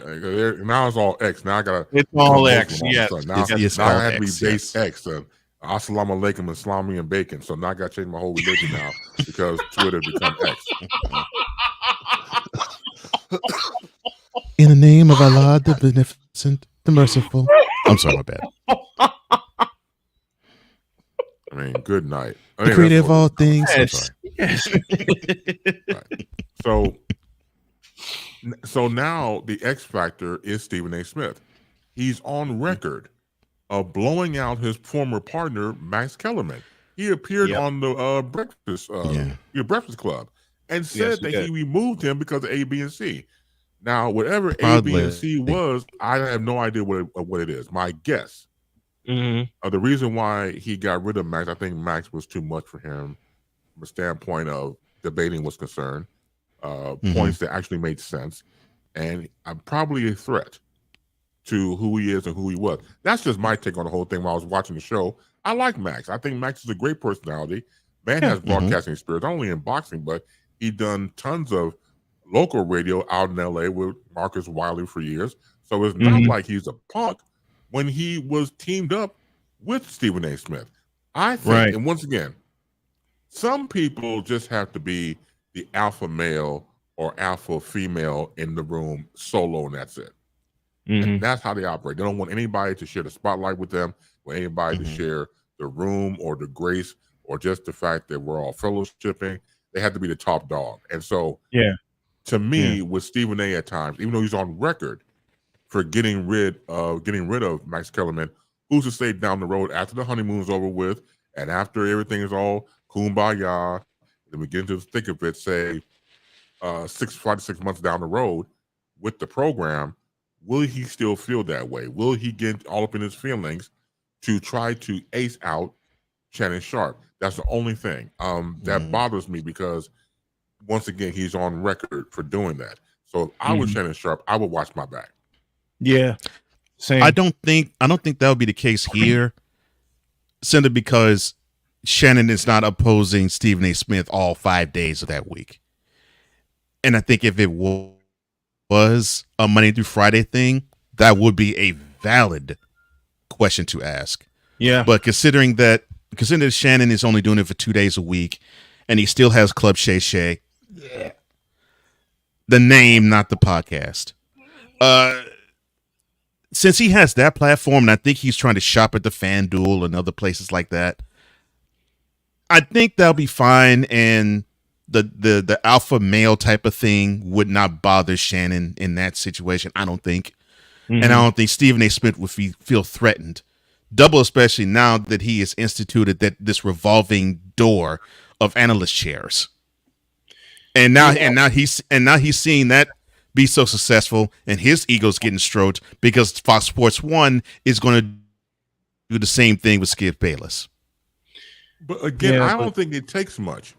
Now it's all X. Now I gotta. It's all X. Yes. Now I have to be base X. Assalamu alaikum, Islami and bacon. So now I got to change my whole religion now because Twitter become X. In the name of Allah, the beneficent, the merciful. I'm sorry, my bad. I mean, good night. The creator of all things. Yes. Yes. Right. So now the X factor is Stephen A. Smith. He's on record of blowing out his former partner, Max Kellerman. He appeared on the Breakfast Club and said that he removed him because of A, B, and C. Now, whatever A, B, and C was, I have no idea what it is. My guess. The reason why he got rid of Max, I think Max was too much for him from a standpoint of debating was concerned, points that actually made sense, and I'm probably a threat to who he is and who he was. That's just my take on the whole thing while I was watching the show. I like Max. I think Max is a great personality. Man has broadcasting experience, not only in boxing, but he done tons of local radio out in LA with Marcus Wiley for years. So it's not like he's a punk when he was teamed up with Stephen A. Smith. I think, and once again, some people just have to be the alpha male or alpha female in the room solo, and that's it. And that's how they operate. They don't want anybody to share the spotlight with them, or anybody to share the room or the grace or just the fact that we're all fellowshipping. They have to be the top dog. And so, to me, with Stephen A. at times, even though he's on record for getting rid of Max Kellerman, who's to say down the road after the honeymoon's over with and after everything is all kumbaya, then we get into the thick of it, say 5 to 6 months down the road with the program, will he still feel that way? Will he get all up in his feelings to try to ace out Shannon Sharpe? That's the only thing that bothers me, because once again, he's on record for doing that. So if I was Shannon Sharpe, I would watch my back. Yeah. Same. I don't think that would be the case here, simply because Shannon is not opposing Stephen A. Smith all 5 days of that week. And I think if it was a Monday through Friday thing, that would be a valid question to ask. Yeah. But considering that Shannon is only doing it for 2 days a week and he still has Club Shay Shay. Yeah. The name, not the podcast. Since he has that platform, and I think he's trying to shop at the FanDuel and other places like that, I think that'll be fine, and the alpha male type of thing would not bother Shannon in that situation, I don't think. And I don't think Stephen A. Smith would feel threatened. Double, especially now that he has instituted this revolving door of analyst chairs. And now he's seeing that be so successful, and his ego's getting stroked because Fox Sports 1 is going to do the same thing with Skip Bayless. But again, I don't think it takes much.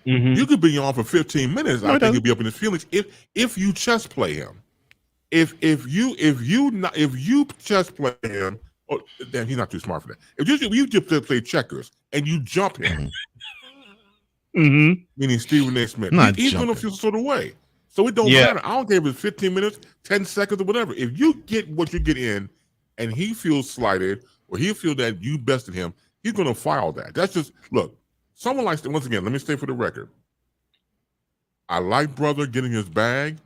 You could be on for 15 minutes. I think he'd be up in his feelings if you chess play him. If you chess play him, oh damn, he's not too smart for that. If you just play checkers and you jump him, meaning Stephen A. Smith, he's going to feel sort of way. So it don't matter. I don't care if it's 15 minutes, 10 seconds, or whatever. If you get what you get in, and he feels slighted, or he feels that you bested him, he's going to file that. That's just look. Someone likes to, once again, let me say for the record, I like Brother getting his bag.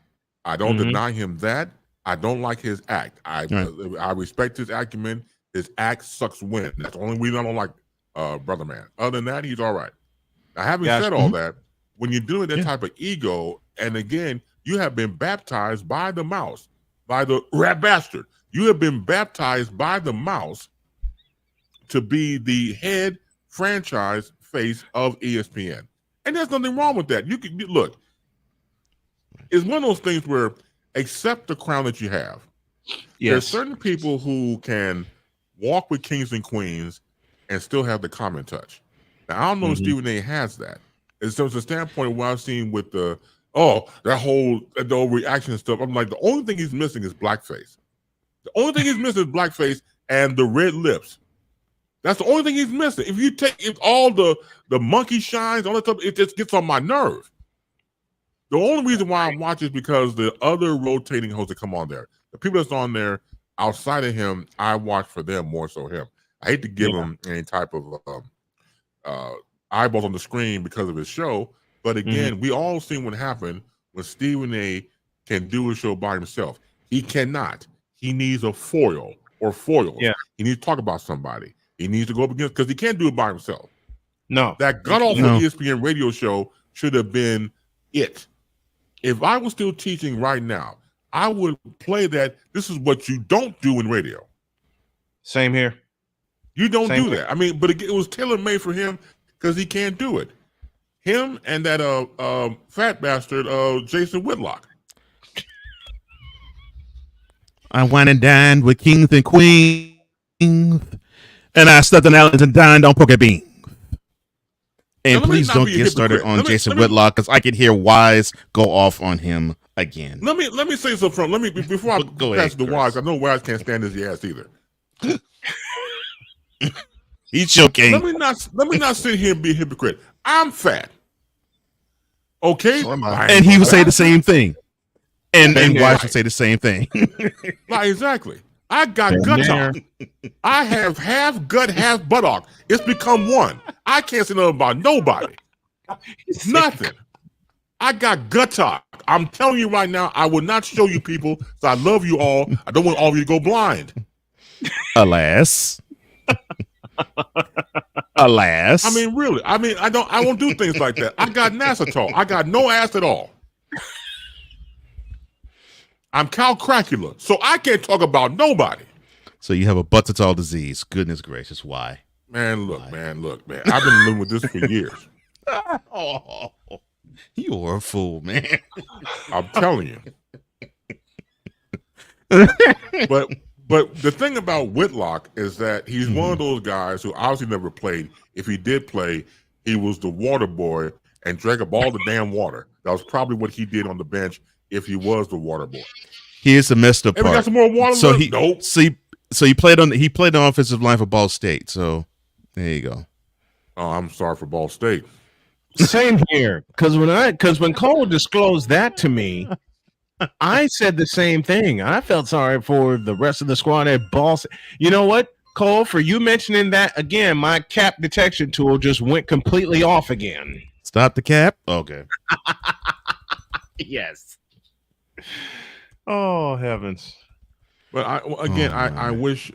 I don't deny him that. I don't like his act. I respect his acumen. His act sucks wind. That's the only reason I don't like Brother Man. Other than that, he's all right. Now, having said all that, when you're doing that type of ego, and again, you have been baptized by the mouse, by the rat bastard. You have been baptized by the mouse to be the head franchise face of ESPN. And there's nothing wrong with that. You can look, it's one of those things where accept the crown that you have. There's certain people who can walk with kings and queens and still have the common touch. Now, I don't know if Stephen A. has that. And so it's a standpoint of what I've seen with the whole reaction and stuff. I'm like, the only thing he's missing is blackface. The only thing he's missing is blackface and the red lips. That's the only thing he's missing. If you take all the monkey shines, all that stuff, it just gets on my nerve. The only reason why I watch is because the other rotating hosts that come on there, the people that's on there outside of him, I watch for them more so him. I hate to give him any type of eyeballs on the screen because of his show, but again, we all seen what happened when Stephen A. can do a show by himself. He cannot. He needs a foil or foils. He needs to talk about somebody. He needs to go up against, because he can't do it by himself. No. That god-awful ESPN radio show should have been it. If I was still teaching right now, I would play that. This is what you don't do in radio. Same here. You don't do that. I mean, but it was tailor-made for him because he can't do it. Him and that fat bastard, Jason Whitlock. I went and dined with kings and queens, and I slept on islands and dined on poker beans. And please don't get started on Jason Whitlock, because I could hear Wize go off on him again. Let me say something. Let me before I go pass to Wize. I know Wize can't stand his ass either. He's joking. Let me not sit here and be a hypocrite. I'm fat. Okay, and he would say the same thing. And Wize would say the same thing. Like, exactly. I got gut. I have half gut, half buttock. It's become one. I can't say nothing about nobody. Nothing. I got gut talk. I'm telling you right now, I will not show you people. So I love you all. I don't want all of you to go blind. Alas. Alas. I mean, really. I mean, I won't do things like that. I got NASA talk. I got no ass at all. I'm calcracula, so I can't talk about nobody. So you have a butt-to-tall disease. Goodness gracious, why? Man, look, man. I've been living with this for years. Oh, you are a fool, man. I'm telling you. But the thing about Whitlock is that he's one of those guys who obviously never played. If he did play, he was the water boy and drank up all the damn water. That was probably what he did on the bench if he was the water boy. Here's the messed up part. We got some more water. So he played on the offensive line for Ball State. So there you go. Oh, I'm sorry for Ball State. Same here, because when Cole disclosed that to me, I said the same thing. I felt sorry for the rest of the squad at Ball State. You know what, Cole? For you mentioning that again, my cap detection tool just went completely off again. Stop the cap. Okay. Yes. Oh heavens! But I wish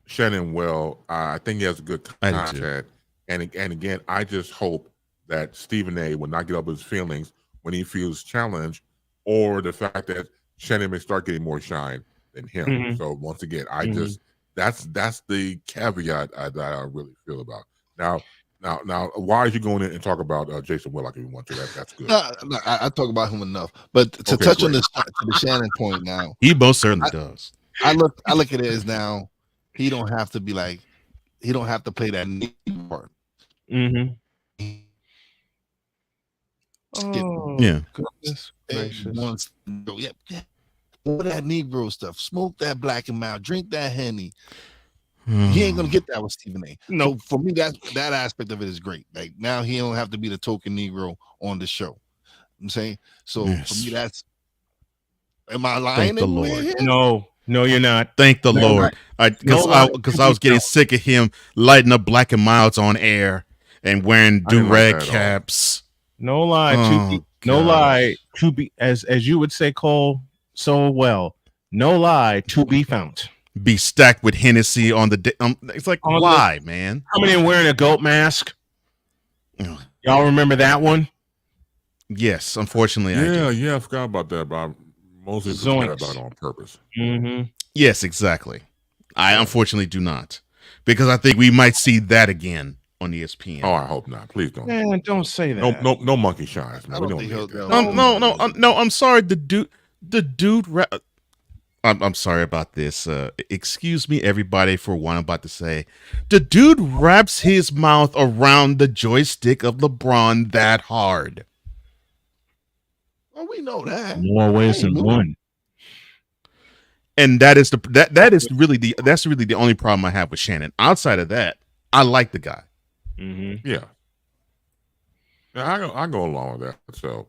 Shannon well. I think he has a good contact, and again, I just hope that Stephen A. will not get up his feelings when he feels challenged, or the fact that Shannon may start getting more shine than him. So once again, I just that's the caveat that I really feel about. Now, Now, why is you going in and talk about Jason Willock if you want to? That's good. No, I talk about him enough. But to touch on this to the Shannon point now, he most certainly does. I look at it as now he don't have to be like he don't have to play that part. Mm-hmm. Oh, yeah. Goodness gracious. All that Negro stuff. Smoke that black and mild. Drink that Henny. He ain't gonna get that with Stephen A. No, so for me, that aspect of it is great. Like now, he don't have to be the token Negro on the show. I'm saying so. For me, that's. Am I lying? Thank the Lord. No, you're not. Thank the Lord. Because I was getting sick of him lighting up black and milds on air and wearing do-rag caps. No lie, to be as you would say, Cole, so well. No lie, to be found. Be stacked with Hennessy on the it's like, why, man? Coming in wearing a goat mask. Y'all remember that one? Yes, unfortunately, I do. I forgot about that, but I mostly forgot about it on purpose. Mm-hmm. Yes, exactly. I unfortunately do not, because I think we might see that again on ESPN. Oh, I hope not. Please don't. Man, don't say that. No monkey shines, man. We don't need that. No. I'm sorry. The dude. I'm sorry about this. Excuse me, everybody, for what I'm about to say. The dude wraps his mouth around the joystick of LeBron that hard. Oh, we know that. More ways than one. And that's really the only problem I have with Shannon. Outside of that, I like the guy. Mm-hmm. Yeah. I go along with that. So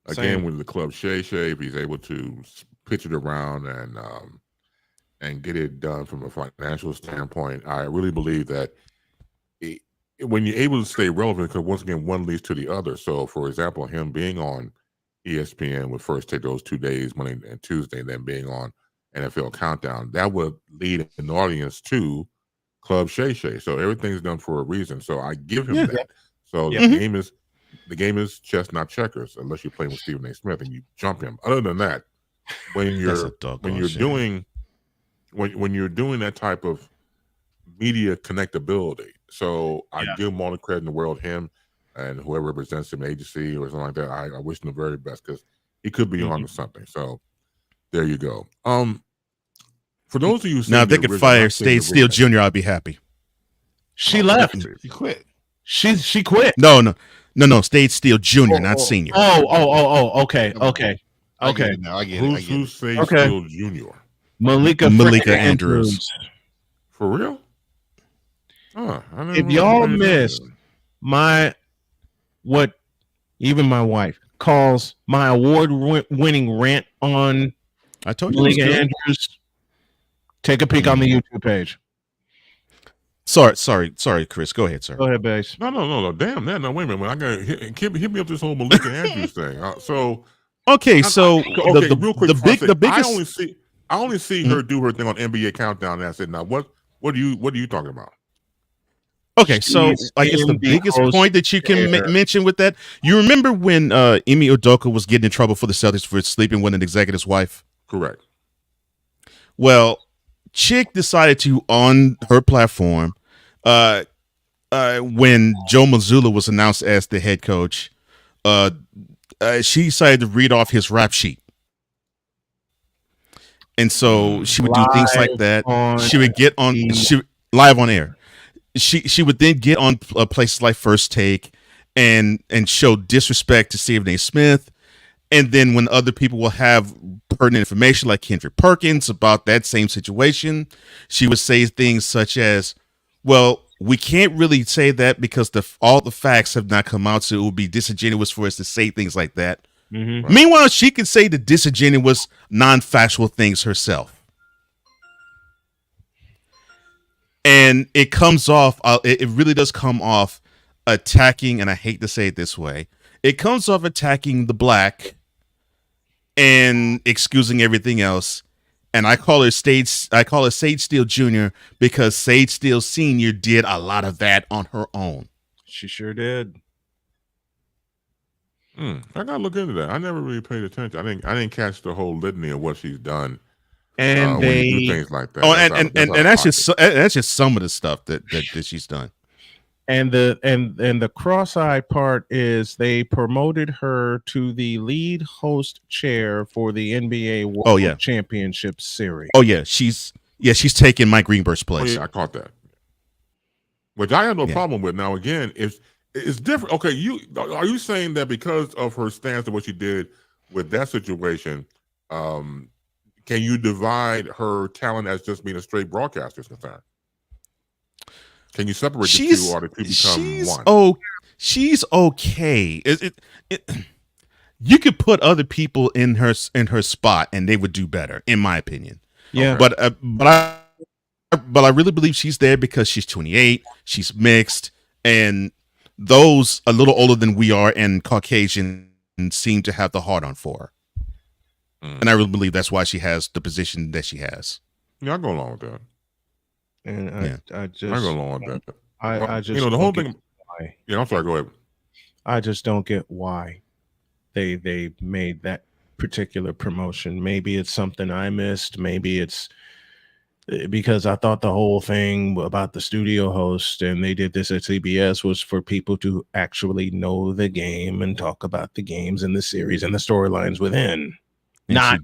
again, with the club Shay, if he's able to pitch it around and get it done from a financial standpoint, I really believe that when you're able to stay relevant, because once again, one leads to the other. So, for example, him being on ESPN with First Take those 2 days, Monday and Tuesday, and then being on NFL Countdown, that would lead an audience to Club Shay. So everything's done for a reason. So I give him that. So the game is chess, not checkers, unless you're playing with Stephen A. Smith and you jump him. Other than that, when you're doing that type of media connectability, so I give him all the credit in the world, him and whoever represents him, agency or something like that. I wish him the very best because he could be on to something. So there you go. For those of you now, if they could fire State Steele Jr., I'd be happy. She left. She quit. She quit. No. State Steele Jr., not senior. Okay. I get it now. I get it. Who's State Steele Jr.? Malika Andrews. For real? If y'all missed what even my wife calls my award-winning rant on I told you Malika Andrews, take a peek on the YouTube page. Sorry, Chris. Go ahead, sir. Go ahead, Bass. No. Damn that. No, wait a minute. I got hit me up this whole Malika Andrews thing. Real quick, the biggest. I only see her do her thing on NBA Countdown. And I said, now what are you talking about? Okay, so I guess the biggest point that you can mention with that, you remember when Ime Udoka was getting in trouble for the Celtics for sleeping with an executive's wife? Correct. Well, Chick decided to, on her platform, when Joe Mazzulla was announced as the head coach, she decided to read off his rap sheet. And so she would do things like that. She would get on live on air. She would then get on places like First Take and show disrespect to Stephen A. Smith. And then when other people will have pertinent information like Kendrick Perkins about that same situation, she would say things such as, well, we can't really say that because all the facts have not come out, so it would be disingenuous for us to say things like that. Mm-hmm. Meanwhile, she can say the disingenuous, non-factual things herself. And it comes off, it really does come off attacking, and I hate to say it this way, it comes off attacking the black and excusing everything else. And I call her Sage Steele Jr. because Sage Steele Sr. did a lot of that on her own. She sure did. I gotta look into that. I never really paid attention. I didn't catch the whole litany of what she's done. And they do things like that. Oh, and that's just some of the stuff that she's done. And the cross-eyed part is they promoted her to the lead host chair for the NBA World Championship Series. Oh yeah, she's taking Mike Greenberg's place. Oh, yeah, I caught that. Which I have no problem with. Now again, it's different. Okay, are you saying that because of her stance and what she did with that situation, can you divide her talent as just being a straight broadcaster is concerned? Can you separate the two, or the two become one? Oh, she's okay. You could put other people in her spot, and they would do better, in my opinion. Yeah, but I really believe she's there because she's 28, she's mixed, and those a little older than we are and Caucasian seem to have the heart on for her. And I really believe that's why she has the position that she has. Yeah, I go along with that. And I just I go along with that. I just the whole thing. Why. Yeah, I'm sorry. Go ahead. I just don't get why they made that particular promotion. Maybe it's something I missed. Maybe it's because I thought the whole thing about the studio host and they did this at CBS was for people to actually know the game and talk about the games and the series and the storylines within. And Not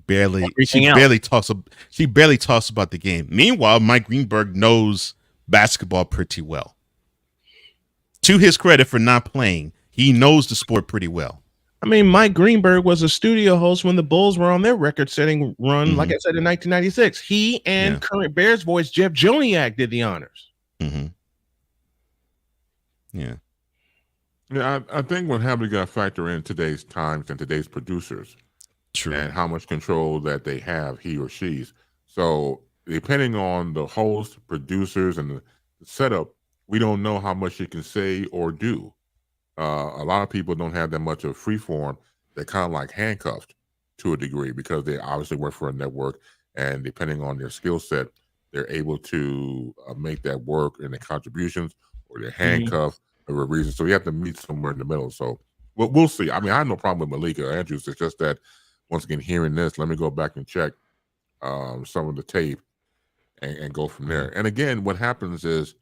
she barely talks about the game. Meanwhile, Mike Greenberg knows basketball pretty well. To his credit for not playing, he knows the sport pretty well. I mean, Mike Greenberg was a studio host when the Bulls were on their record-setting run, like I said, in 1996. He and current Bears voice Jeff Joniak did the honors. Mm-hmm. Yeah. Yeah, I think what happened, you got to factor in today's times and today's producers. True. And how much control that they have, he or she's. So depending on the host, producers, and the setup, we don't know how much you can say or do. A lot of people don't have that much of free form. They're kind of like handcuffed to a degree because they obviously work for a network, and depending on their skill set, they're able to make that work in their contributions, or they're handcuffed for a reason. So you have to meet somewhere in the middle. So we'll see. I mean, I have no problem with Malika Andrews. It's just that once again, hearing this, let me go back and check some of the tape and go from there. And again, what happens is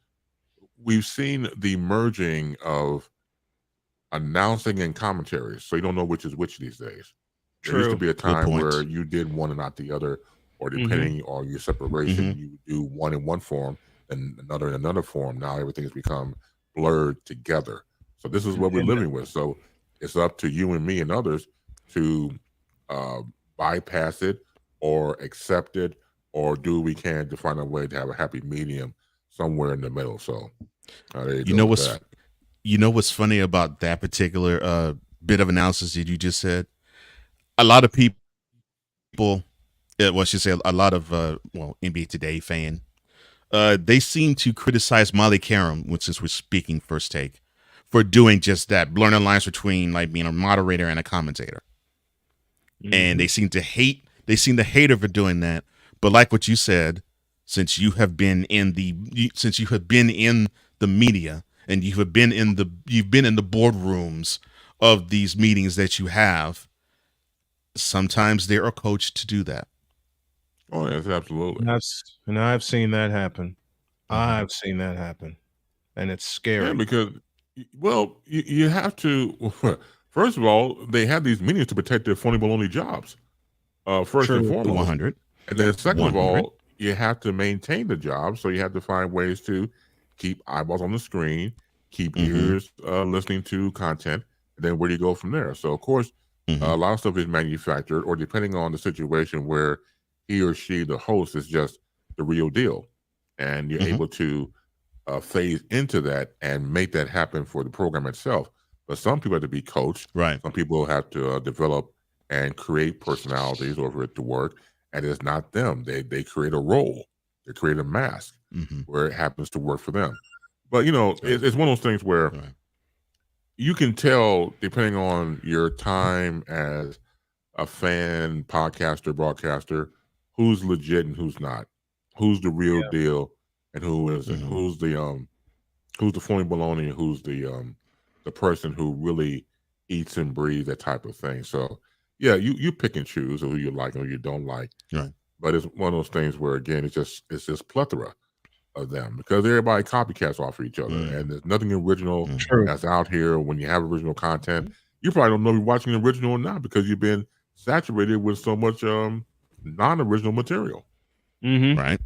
we've seen the merging of announcing and commentaries, so you don't know which is which these days. There used to be a time where you did one and not the other, or depending on your separation, you do one in one form and another in another form. Now everything has become blurred together. So this is what we're living with. So it's up to you and me and others to bypass it or accept it or do what we can to find a way to have a happy medium somewhere in the middle. So there you go with that. You know what's funny about that particular bit of analysis that you just said? A lot of people, a lot of NBA Today fan, they seem to criticize Molly Karam, which is we're speaking First Take, for doing just that, blurring the lines between like being a moderator and a commentator. And they seem to hate her for doing that. But like what you said, since you have been in the media, and you've been in the boardrooms of these meetings that you have, sometimes they are coached to do that. Oh, yes, absolutely. And I've seen that happen. I've seen that happen, and it's scary. Yeah, because you have to. First of all, they have these meetings to protect their phony baloney jobs. First and foremost, 100. And then second of all, you have to maintain the job, so you have to find ways to keep eyeballs on the screen, keep ears listening to content, and then where do you go from there? So, of course, a lot of stuff is manufactured, or depending on the situation where he or she, the host, is just the real deal. And you're able to phase into that and make that happen for the program itself. But some people have to be coached. Right. Some people have to develop and create personalities over it to work, and it's not them. They create a role. They create a mask where it happens to work for them. But, it's one of those things where you can tell, depending on your time as a fan, podcaster, broadcaster, who's legit and who's not, who's the real deal and who isn't, who's the phony baloney and who's the person who really eats and breathes that type of thing. So, yeah, you pick and choose who you like and who you don't like. Right. But it's one of those things where, again, it's just plethora. of them because everybody copycats off of each other, and there's nothing original that's out here. When you have original content, you probably don't know if you're watching the original or not because you've been saturated with so much non-original material. Right.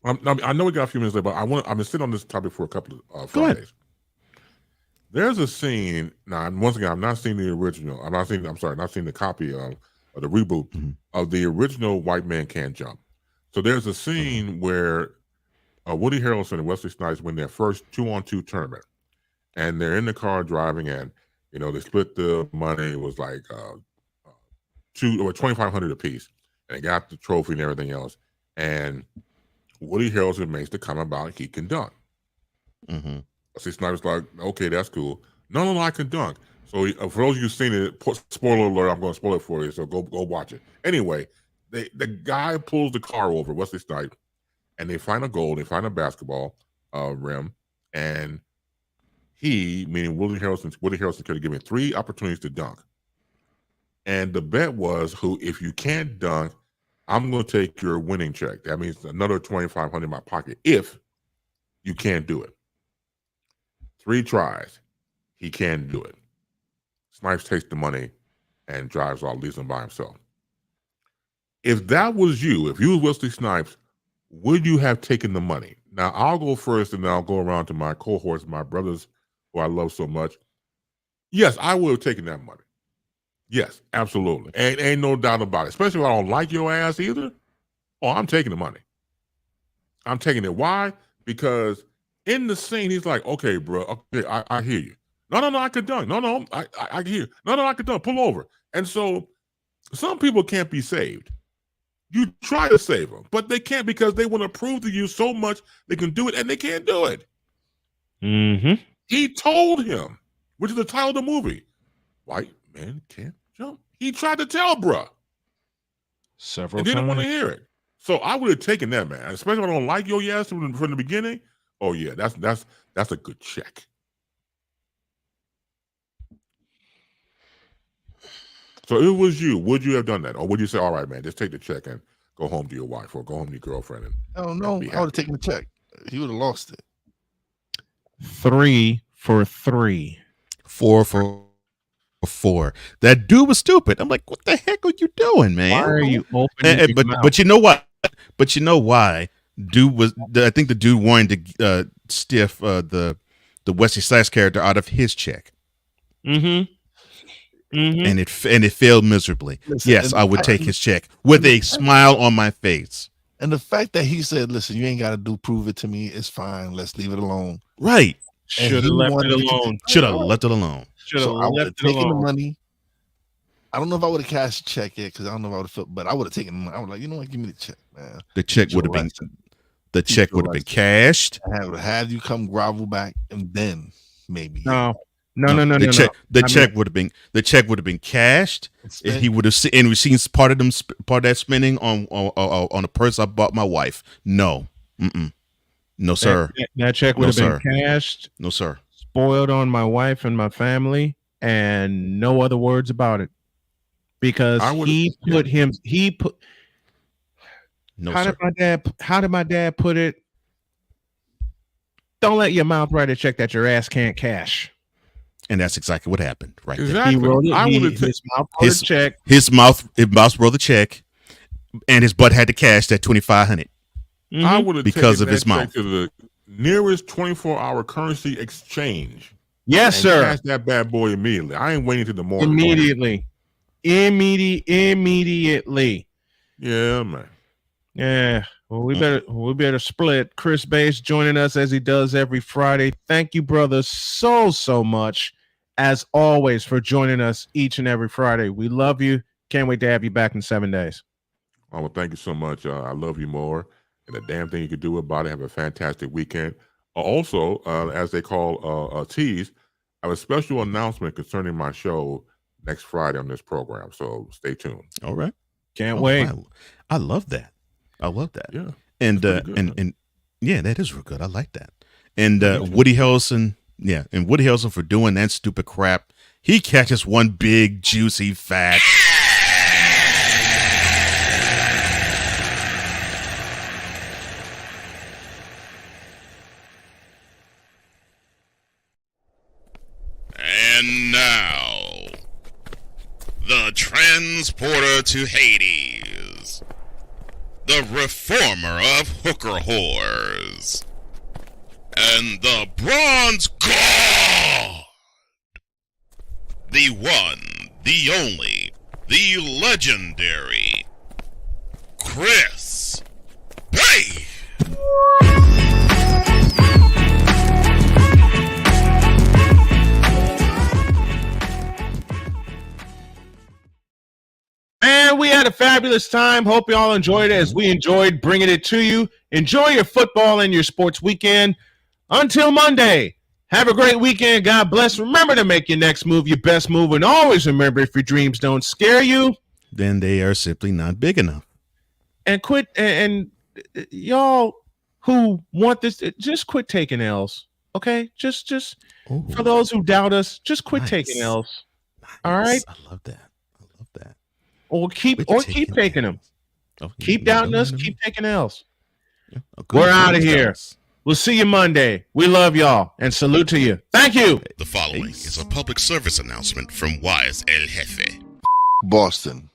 I know we got a few minutes left, but I've been sitting on this topic for a couple of Fridays. There's a scene now. Once again, I've not seen the original. Not seen the copy of the reboot of the original White Man Can't Jump. So there's a scene where Woody Harrelson and Wesley Snipes win their first 2-on-2 tournament, and they're in the car driving, and they split the money. It was like $2,500 apiece, and they got the trophy and everything else. And Woody Harrelson makes the comment about he can dunk. Wesley Snipes like, okay, that's cool. No, I can dunk. So for those of you who've seen it, spoiler alert, I'm going to spoil it for you, so go watch it. Anyway, the guy pulls the car over, Wesley Snipes, and they find a goal, they find a basketball rim, and he, meaning Woody Harrelson could have given 3 opportunities to dunk. And the bet was, if you can't dunk, I'm going to take your winning check. That means another $2,500 in my pocket if you can't do it. 3 tries, he can't do it. Snipes takes the money and drives off, leaves him by himself. If that was you, if you was Wesley Snipes, would you have taken the money? Now, I'll go first, and then I'll go around to my cohorts, my brothers, who I love so much. Yes, I would have taken that money. Yes, absolutely. Ain't no doubt about it. Especially if I don't like your ass either. Oh, I'm taking the money. I'm taking it. Why? Because in the scene, he's like, okay, bro, okay, I hear you. No, I could dunk. No, I hear you. No, I could dunk. Pull over. And so some people can't be saved. You try to save them, but they can't because they want to prove to you so much they can do it, and they can't do it. He told him, which is the title of the movie, White Man Can't Jump. He tried to tell bruh. Several and didn't want to hear it. So I would have taken that, man. Especially if I don't like your ass from the beginning. Oh yeah, that's a good check. So if it was you, would you have done that? Or would you say, all right, man, just take the check and go home to your wife or go home to your girlfriend? And I don't know. I would have taken the check. He would have lost it. 3 for 3. 4 for 4. That dude was stupid. I'm like, what the heck are you doing, man? Why are you opening but you know what? But you know why? I think the dude wanted to stiff the Wesley Snipes character out of his check. And it failed miserably. Listen, yes, I would take his check with a smile on my face. And the fact that he said, listen, you ain't got to prove it to me. It's fine. Let's leave it alone. Right. Should have left it alone. Should have left it alone. So I would have taken the money. I don't know if I would have cashed the check yet because I don't know if I would have felt, but I would have taken the money. I was like, you know what? Give me the check, man. The check would have been cashed. I would have you come grovel back and then maybe. No. The check would have been cashed. If he would have seen and received part of that spending on a purse I bought my wife. No, no sir. That check would have been cashed. No sir. Spoiled on my wife and my family, and no other words about it. Because he put. No, how sir. did my dad put it? Don't let your mouth write a check that your ass can't cash. And that's exactly what happened, right? Exactly. There. He wrote it. His mouth wrote a check. His mouth wrote the check, and his butt had to cash that $2,500. I would have because taken of his mouth to the nearest 24-hour currency exchange. Yes, sir. Cash that bad boy immediately. I ain't waiting to the morning. Immediately. Yeah, man. Yeah. Well, we better split. Chris Bass joining us as he does every Friday. Thank you, brothers, so much, as always, for joining us each and every Friday. We love you. Can't wait to have you back in 7 days. Oh, well, thank you so much. I love you more. And the damn thing you can do about it. Have a fantastic weekend. Also, as they call a tease, I have a special announcement concerning my show next Friday on this program. So stay tuned. All right. Can't wait. I love that. I love that. Yeah. And yeah, that is real good. I like that. And Woody Harrelson, and Woody Harrelson for doing that stupid crap. He catches one big juicy fat. And now, the transporter to Hades, the reformer of hooker whores, and the bronze god, the one, the only, the legendary Chris Bay. And we had a fabulous time. Hope you all enjoyed it as we enjoyed bringing it to you. Enjoy your football and your sports weekend. Until Monday, have a great weekend. God bless. Remember to make your next move your best move. And always remember, if your dreams don't scare you, then they are simply not big enough. And quit. And y'all who want this, just quit taking L's. Okay? Just Ooh, for those who doubt us, just quit taking L's. All right? I love that. Or keep taking them. Keep doubting us. Keep taking L's. We're out of here. We'll see you Monday. We love y'all and salute to you. Thank you. The following is a public service announcement from Wize El Jefe. Boston.